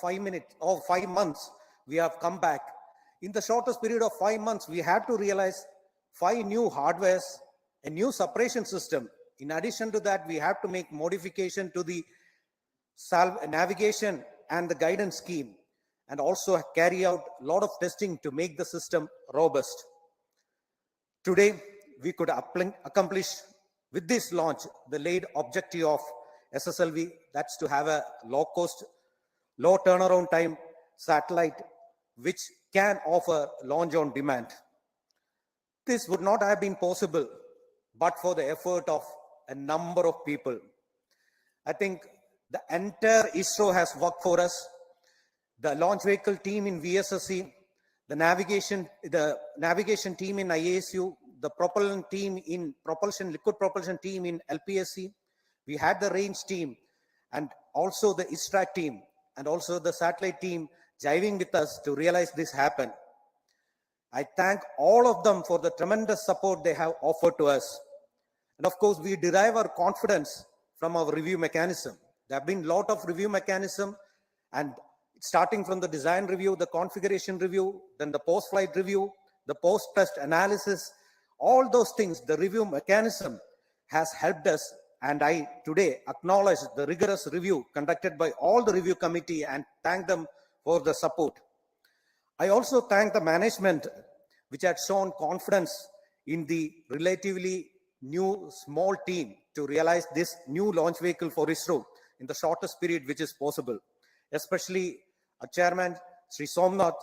5 months, we have come back. In the shortest period of 5 months, we had to realize 5 new hardwares, a new separation system. In addition to that, we have to make modification to the navigation and the guidance scheme, and also carry out a lot of testing to make the system robust. Today, we could accomplish with this launch the laid objective of SSLV, that's to have a low-cost, low turnaround time satellite which can offer launch on demand. This would not have been possible but for the effort of a number of people. I think the entire Isro has worked for us. The launch vehicle team in VSSC, the navigation team in IASU, the propulsion team in liquid propulsion team in LPSC, We had the range team and also the ISTRAC team and also the satellite team jiving with us to realize this happen. I thank all of them for the tremendous support they have offered to us. And of course, we derive our confidence from our review mechanism. There have been a lot of review mechanism, and starting from the design review, the configuration review, then the post-flight review, the post-test analysis, all those things, the review mechanism has helped us. And I today acknowledge the rigorous review conducted by all the review committee and thank them for the support. I also thank the management, which had shown confidence in the relatively new small team to realize this new launch vehicle for ISRO in the shortest period which is possible. Especially a chairman, Sri Somnath,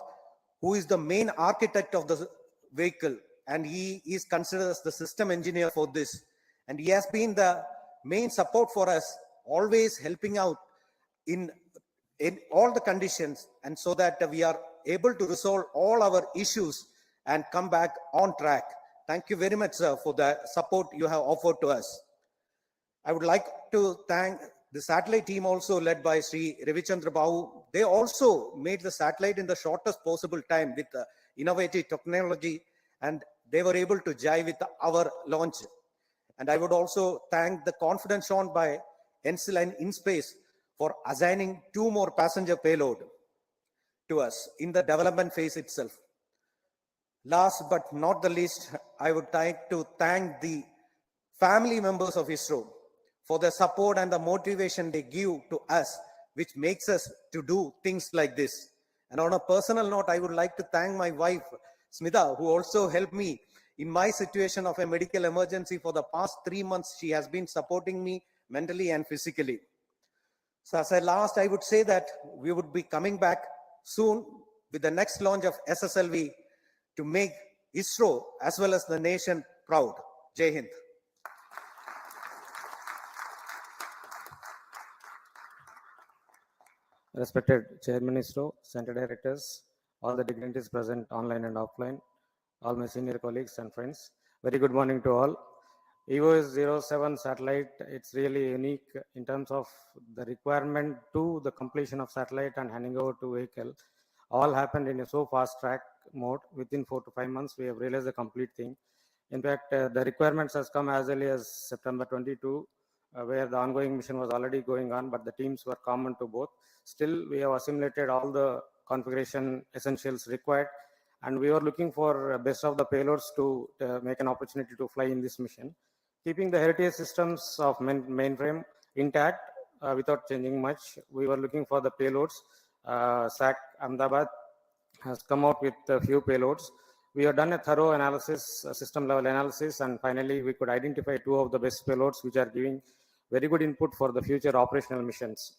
who is the main architect of the vehicle, and he is considered as the system engineer for this. And he has been the main support for us, always helping out in all the conditions, and so that we are able to resolve all our issues and come back on track. Thank you very much, sir, for the support you have offered to us. I would like to thank the satellite team also led by Sri Ravichandra Babu. They also made the satellite in the shortest possible time with innovative technology, and they were able to jive with our launch. And I would also thank the confidence shown by NCL and InSpace for assigning 2 more passenger payload to us in the development phase itself. Last but not the least, I would like to thank the family members of ISRO for the support and the motivation they give to us, which makes us to do things like this. And on a personal note, I would like to thank my wife, Smita, who also helped me in my situation of a medical emergency for the past 3 months. She has been supporting me mentally and physically. So as a last, I would say that we would be coming back soon with the next launch of SSLV to make ISRO as well as the nation proud. Jai Hind. Respected Chairman ISRO, Center Directors, all the dignitaries present online and offline, all my senior colleagues and friends, very good morning to all. EOS-07 satellite, it's really unique in terms of the requirement to the completion of satellite and handing over to vehicle. All happened in a so fast track mode. Within 4 to 5 months, we have realized the complete thing. In fact, the requirements has come as early as September 22, where the ongoing mission was already going on, but the teams were common to both. Still, we have assimilated all the configuration essentials required, and we were looking for best of the payloads to make an opportunity to fly in this mission. Keeping the heritage systems of mainframe intact without changing much, we were looking for the payloads. SAC Ahmedabad has come out with a few payloads. We have done a thorough analysis, system level analysis, and finally we could identify 2 of the best payloads which are giving very good input for the future operational missions.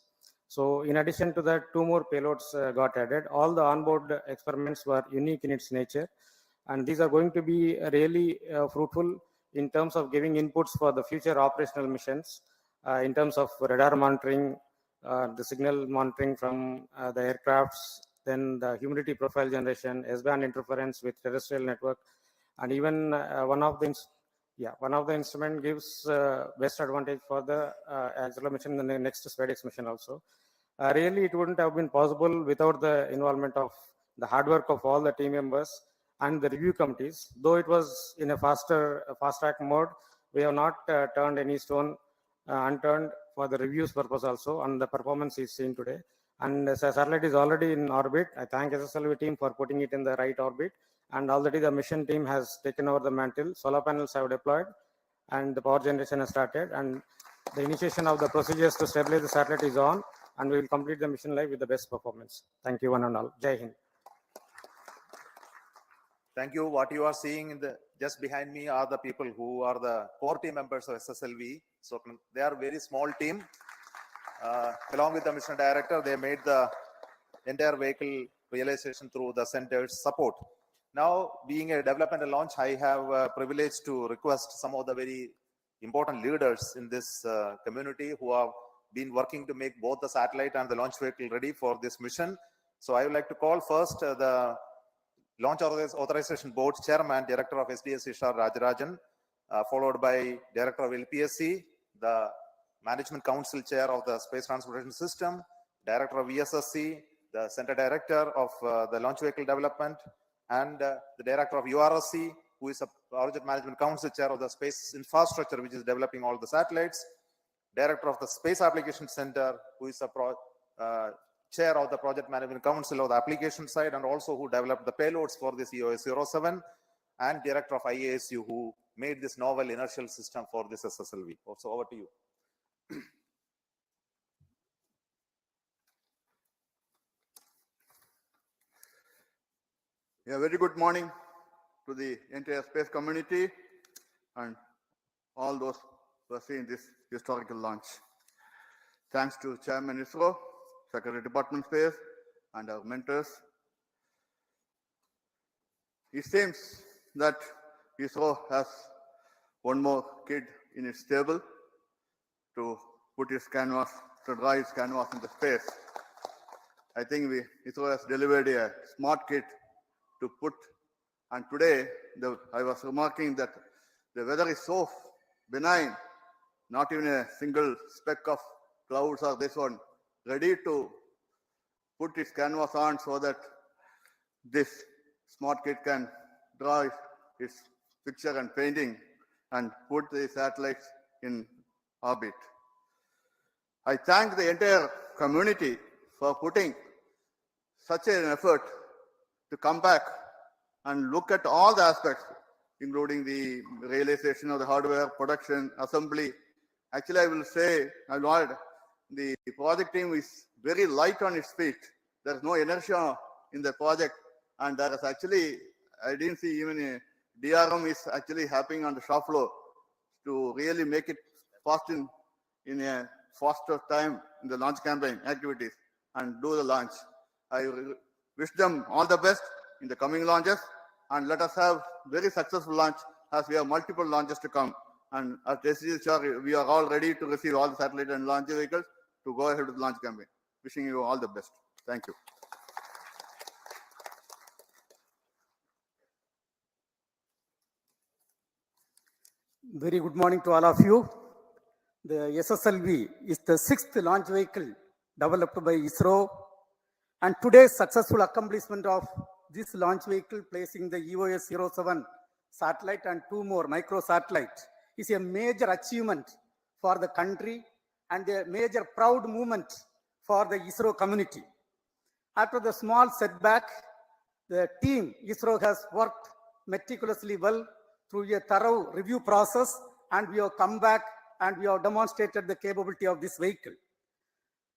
So in addition to that, 2 more payloads got added. All the onboard experiments were unique in its nature, and these are going to be really fruitful in terms of giving inputs for the future operational missions, in terms of radar monitoring, the signal monitoring from the aircrafts, then the humidity profile generation, S-band interference with terrestrial network, and even one of the instrument gives best advantage for the auxiliary mission in the next SpaceX mission also. Really, it wouldn't have been possible without the involvement of the hard work of all the team members and the review committees. Though it was in a fast track mode, we have not turned any stone unturned for the reviews purpose also, and the performance is seen today. And the satellite is already in orbit. I thank SSLV team for putting it in the right orbit, and already the mission team has taken over the mantle. Solar panels have deployed, and the power generation has started, and the initiation of the procedures to stabilize the satellite is on, and we will complete the mission live with the best performance. Thank you one and all. Jai Hind. Thank you. What you are seeing in the just behind me are the people who are the core team members of SSLV. So they are a very small team. Along with the mission director, they made the entire vehicle realization through the center's support. Now, being a development and launch, I have a privilege to request some of the very important leaders in this community who have been working to make both the satellite and the launch vehicle ready for this mission. So I would like to call first the Launch Authorization Board Chairman, Director of SDS Ishar Rajarajan, followed by Director of LPSC, the Management Council Chair of the Space Transportation System, Director of ESSC, the Center Director of the Launch Vehicle Development, and the Director of URSC, who is a Project Management Council Chair of the Space Infrastructure, which is developing all the satellites, Director of the Space Application Center, who is a Chair of the Project Management Council of the application side, and also who developed the payloads for this EOS-07, and Director of IASU, who made this novel inertial system for this SSLV. So over to you. A very good morning to the entire space community and all those who are seeing this historical launch. Thanks to Chairman Isro, Secretary Department Space, and our mentors. It seems that Isro has one more kid in its stable to put his canvas, to draw his canvas into space. I think Isro has delivered a smart kit to put, and today I was remarking that the weather is so benign, not even a single speck of clouds or this one, ready to put its canvas on so that this smart kit can draw its picture and painting and put the satellites in orbit. I thank the entire community for putting such an effort to come back and look at all the aspects, including the realization of the hardware, production, assembly. Actually, I will say, the project team is very light on its feet. There's no inertia in the project, and there is actually, I didn't see even a DRM is actually happening on the shop floor to really make it fast in a faster time in the launch campaign activities and do the launch. I wish them all the best in the coming launches, and let us have very successful launch as we have multiple launches to come. And at SSLV, we are all ready to receive all the satellite and launch vehicles to go ahead with the launch campaign. Wishing you all the best. Thank you. Very good morning to all of you. The SSLV is the 6th launch vehicle developed by ISRO, and today's successful accomplishment of this launch vehicle, placing the EOS-07 satellite and 2 more micro satellites, is a major achievement for the country and a major proud moment for the ISRO community. After the small setback, the team ISRO has worked meticulously well through a thorough review process, and we have come back and we have demonstrated the capability of this vehicle.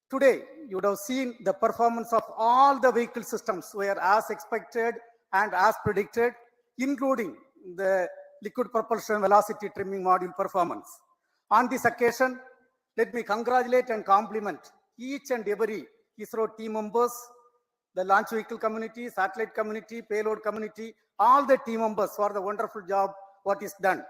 Today, you would have seen the performance of all the vehicle systems were as expected and as predicted, including the liquid propulsion velocity trimming module performance. On this occasion, let me congratulate and compliment each and every ISRO team members, the launch vehicle community, satellite community, payload community, all the team members for the wonderful job what is done.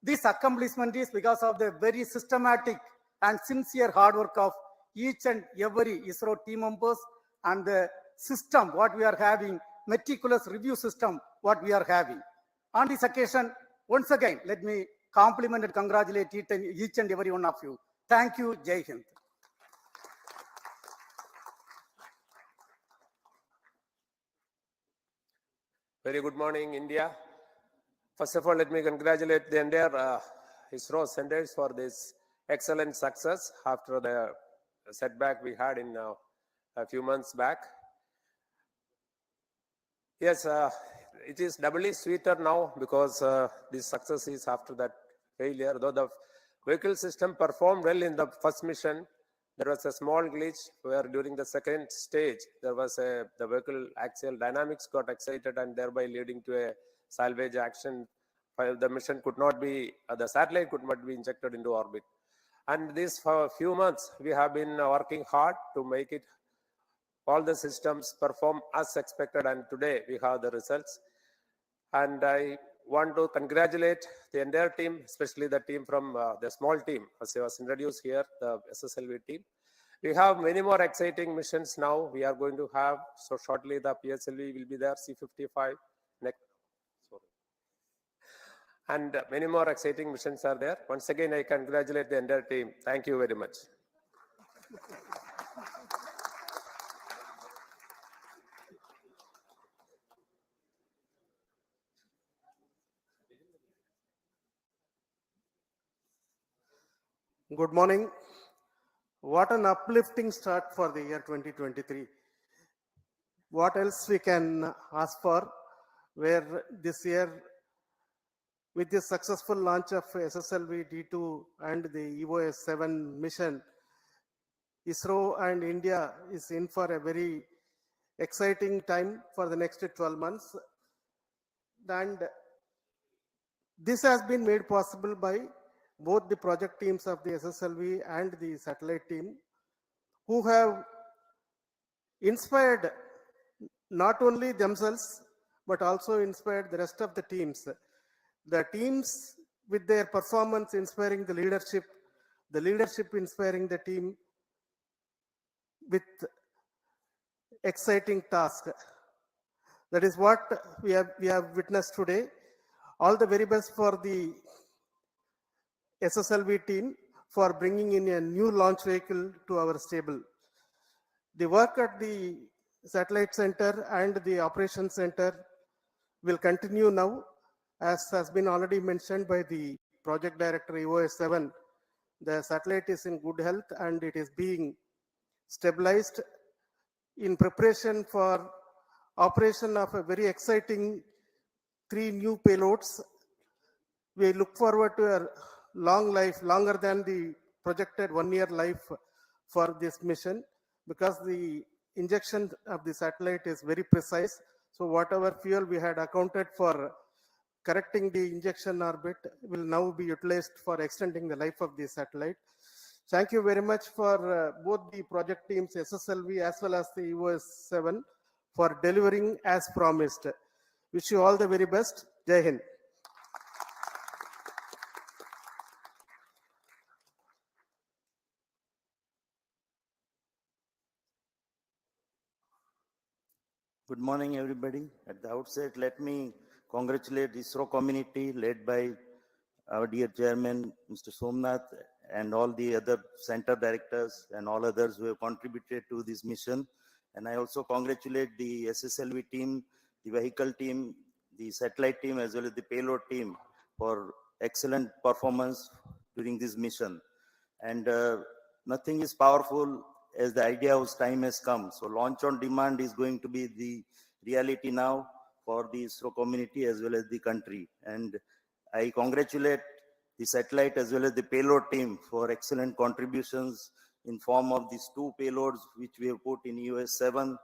This accomplishment is because of the very systematic and sincere hard work of each and every ISRO team members and the system what we are having, meticulous review system what we are having. On this occasion, once again, let me compliment and congratulate each and every one of you. Thank you. Jai Hind. Very good morning, India. First of all, let me congratulate the entire ISRO centers for this excellent success after the setback we had in a few months back. Yes, it is doubly sweeter now because this success is after that failure. Though the vehicle system performed well in the first mission, there was a small glitch where during the second stage, there was the vehicle axial dynamics got excited and thereby leading to a salvage action. The mission could not be, the satellite could not be injected into orbit. And this for a few months, we have been working hard to make it, all the systems perform as expected, and today we have the results. And I want to congratulate the entire team, especially the team from the small team, as I was introduced here, the SSLV team. We have many more exciting missions now. We are going to have, so shortly the PSLV will be there, C-55 next. and many more exciting missions are there. Once again, I congratulate the entire team. Thank you very much. Good morning. What an uplifting start for the year 2023. What else we can ask for, where this year, with the successful launch of SSLV-D2 and the EOS-07 mission, Isro and India is in for a very exciting time for the next 12 months. And this has been made possible by both the project teams of the SSLV and the satellite team, who have inspired not only themselves, but also inspired the rest of the teams. The teams with their performance inspiring the leadership inspiring the team with exciting task. That is what we have witnessed today. All the very best for the SSLV team for bringing in a new launch vehicle to our stable. The work at the satellite center and the operations center will continue now, as has been already mentioned by the project director EOS-07. The satellite is in good health and it is being stabilized in preparation for operation of a very exciting 3 new payloads. We look forward to a long life, longer than the projected 1-year life for this mission, because the injection of the satellite is very precise. So whatever fuel we had accounted for correcting the injection orbit will now be utilized for extending the life of the satellite. Thank you very much for both the project teams, SSLV as well as the EOS-07, for delivering as promised. Wish you all the very best. Jai Hind. Good morning, everybody. At the outset, let me congratulate the ISRO community led by our dear chairman, Mr. Somnath, and all the other center directors and all others who have contributed to this mission. And I also congratulate the SSLV team, the vehicle team, the satellite team, as well as the payload team for excellent performance during this mission. And nothing is powerful as the idea whose time has come. So launch on demand is going to be the reality now for the ISRO community as well as the country. And I congratulate the satellite as well as the payload team for excellent contributions in form of these 2 payloads which we have put in EOS-07,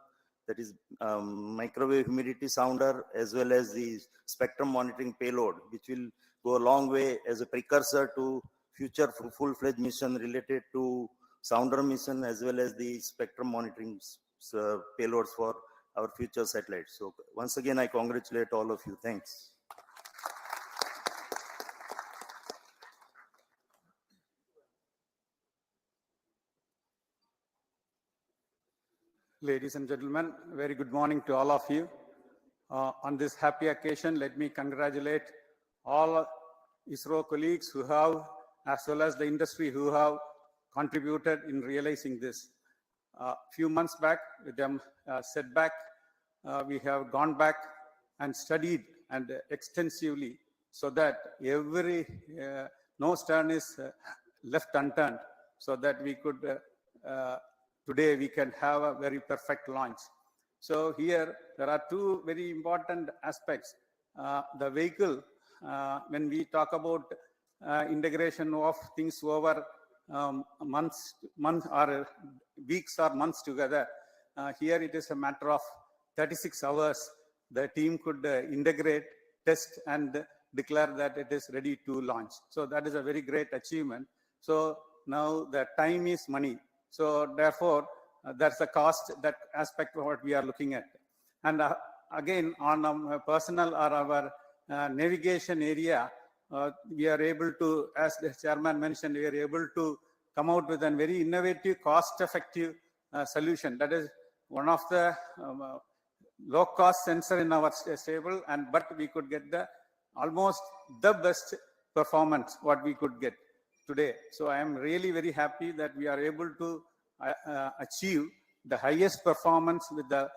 that is microwave humidity sounder, as well as the spectrum monitoring payload, which will go a long way as a precursor to future full-fledged mission related to sounder mission as well as the spectrum monitoring payloads for our future satellites. So once again, I congratulate all of you. Thanks. Ladies and gentlemen, very good morning to all of you. On this happy occasion, let me congratulate all ISRO colleagues who have, as well as the industry who have contributed in realizing this. Few months back, with them setback, we have gone back and studied and extensively so that every no stone is left unturned, so that we could today we can have a very perfect launch. So here there are 2 very important aspects. The vehicle, when we talk about integration of things over months or weeks or months together, here it is a matter of 36 hours. The team could integrate, test, and declare that it is ready to launch. So that is a very great achievement. So now the time is money. So therefore, that's a cost, that aspect of what we are looking at. And again, on a personal or our navigation area, we are able to, as the chairman mentioned, we are able to come out with a very innovative, cost-effective solution. That is one of the low-cost sensor in our stable, but we could get the almost the best performance what we could get today. So I am really very happy that we are able to achieve the highest performance with the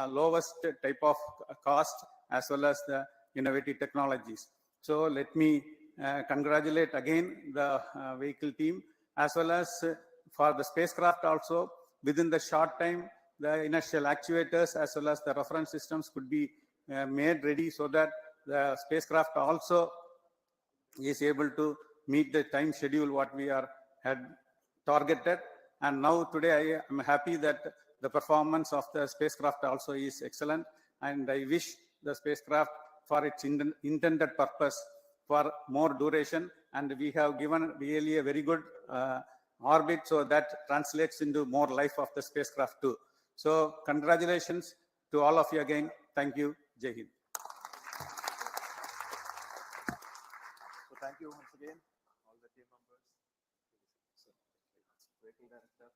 lowest type of cost as well as the innovative technologies. So let me congratulate again the vehicle team as well as for the spacecraft also. Within the short time, the inertial actuators as well as the reference systems could be made ready so that the spacecraft also is able to meet the time schedule what we had targeted. And now today I am happy that the performance of the spacecraft also is excellent, and I wish the spacecraft for its intended purpose for more duration, and we have given really a very good orbit, so that translates into more life of the spacecraft too. So congratulations to all of you again. Thank you. Jai Hind. So thank you once again, all the team members. Vehicle director.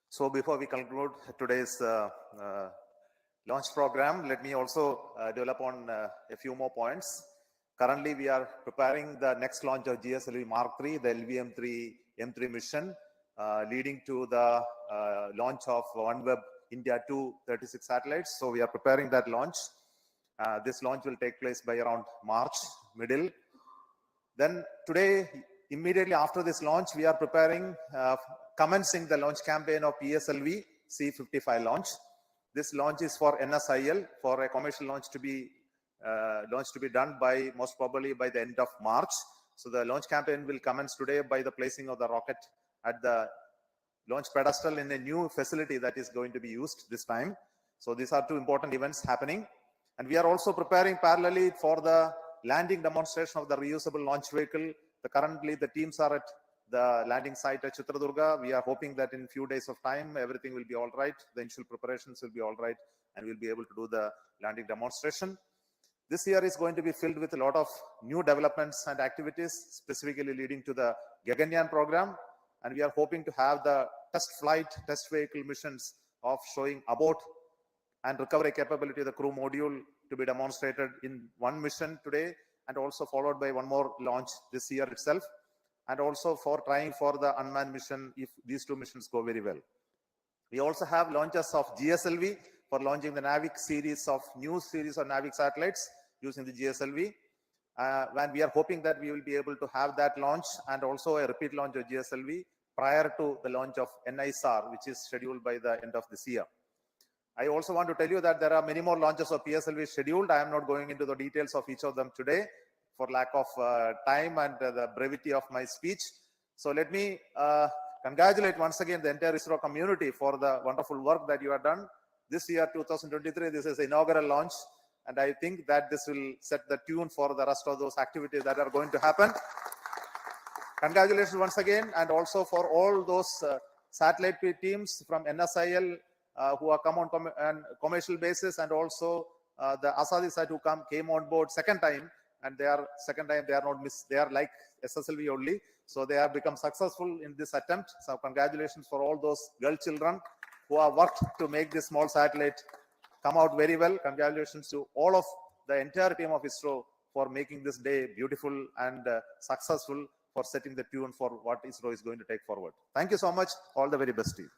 So before we conclude today's launch program, let me also develop on a few more points. Currently, we are preparing the next launch of GSLV Mark III, the LVM-3 M3 mission, leading to the launch of OneWeb India 2 36 satellites. So we are preparing that launch. This launch will take place by around March middle. Then today, immediately after this launch, we are preparing, commencing the launch campaign of PSLV C55 launch. This launch is for NSIL, for a commercial launch to be done by most probably by the end of March. So the launch campaign will commence today by the placing of the rocket at the launch pedestal in a new facility that is going to be used this time. So these are two important events happening. And we are also preparing parallelly for the landing demonstration of the reusable launch vehicle. Currently, the teams are at the landing site at Chitradurga. We are hoping that in few days of time, everything will be all right. The initial preparations will be all right, and we'll be able to do the landing demonstration. This year is going to be filled with a lot of new developments and activities, specifically leading to the Gaganyaan program. And we are hoping to have the test flight, test vehicle missions of showing abort and recovery capability of the crew module to be demonstrated in one mission today, and also followed by one more launch this year itself, and also for trying for the unmanned mission if these two missions go very well. We also have launches of GSLV for launching the NAVIC series of new series of NAVIC satellites using the GSLV. And we are hoping that we will be able to have that launch and also a repeat launch of GSLV prior to the launch of NISR, which is scheduled by the end of this year. I also want to tell you that there are many more launches of PSLV scheduled. I am not going into the details of each of them today for lack of time and the brevity of my speech. So let me congratulate once again the entire ISRO community for the wonderful work that you have done. This year, 2023, this is the inaugural launch, and I think that this will set the tune for the rest of those activities that are going to happen. Congratulations once again, and also for all those satellite teams from NSIL who are come on commercial basis, and also the Asadisat who came on board second time, and they are not missed. They are like SSLV only, so they have become successful in this attempt. So congratulations for all those girl children who have worked to make this small satellite come out very well. Congratulations to all of the entire team of ISRO for making this day beautiful and successful, for setting the tune for what ISRO is going to take forward. Thank you so much. All the very best to you.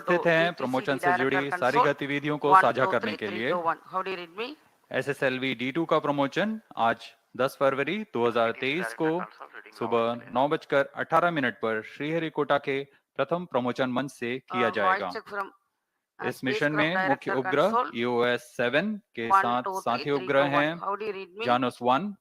उपस्थित हैं DTC, promotion the से director जुड़ी सारी console. गतिविधियों को 1, साझा 2, करने 3, के 3, लिए 2, 1. How do you read me? SSLV D2 का प्रमोशन आज 10 फरवरी 2023 को सुबह 9:18 पर श्रीहरिकोटा के प्रथम प्रमोशन मंच से किया Voice जाएगा। check from इस मिशन spacecraft में मुख्य director उपग्रह console. EOS-07 के 1, साथ 2, 3, साथी 3, उपग्रह 2, 1. हैं How do you read me? Janus 1,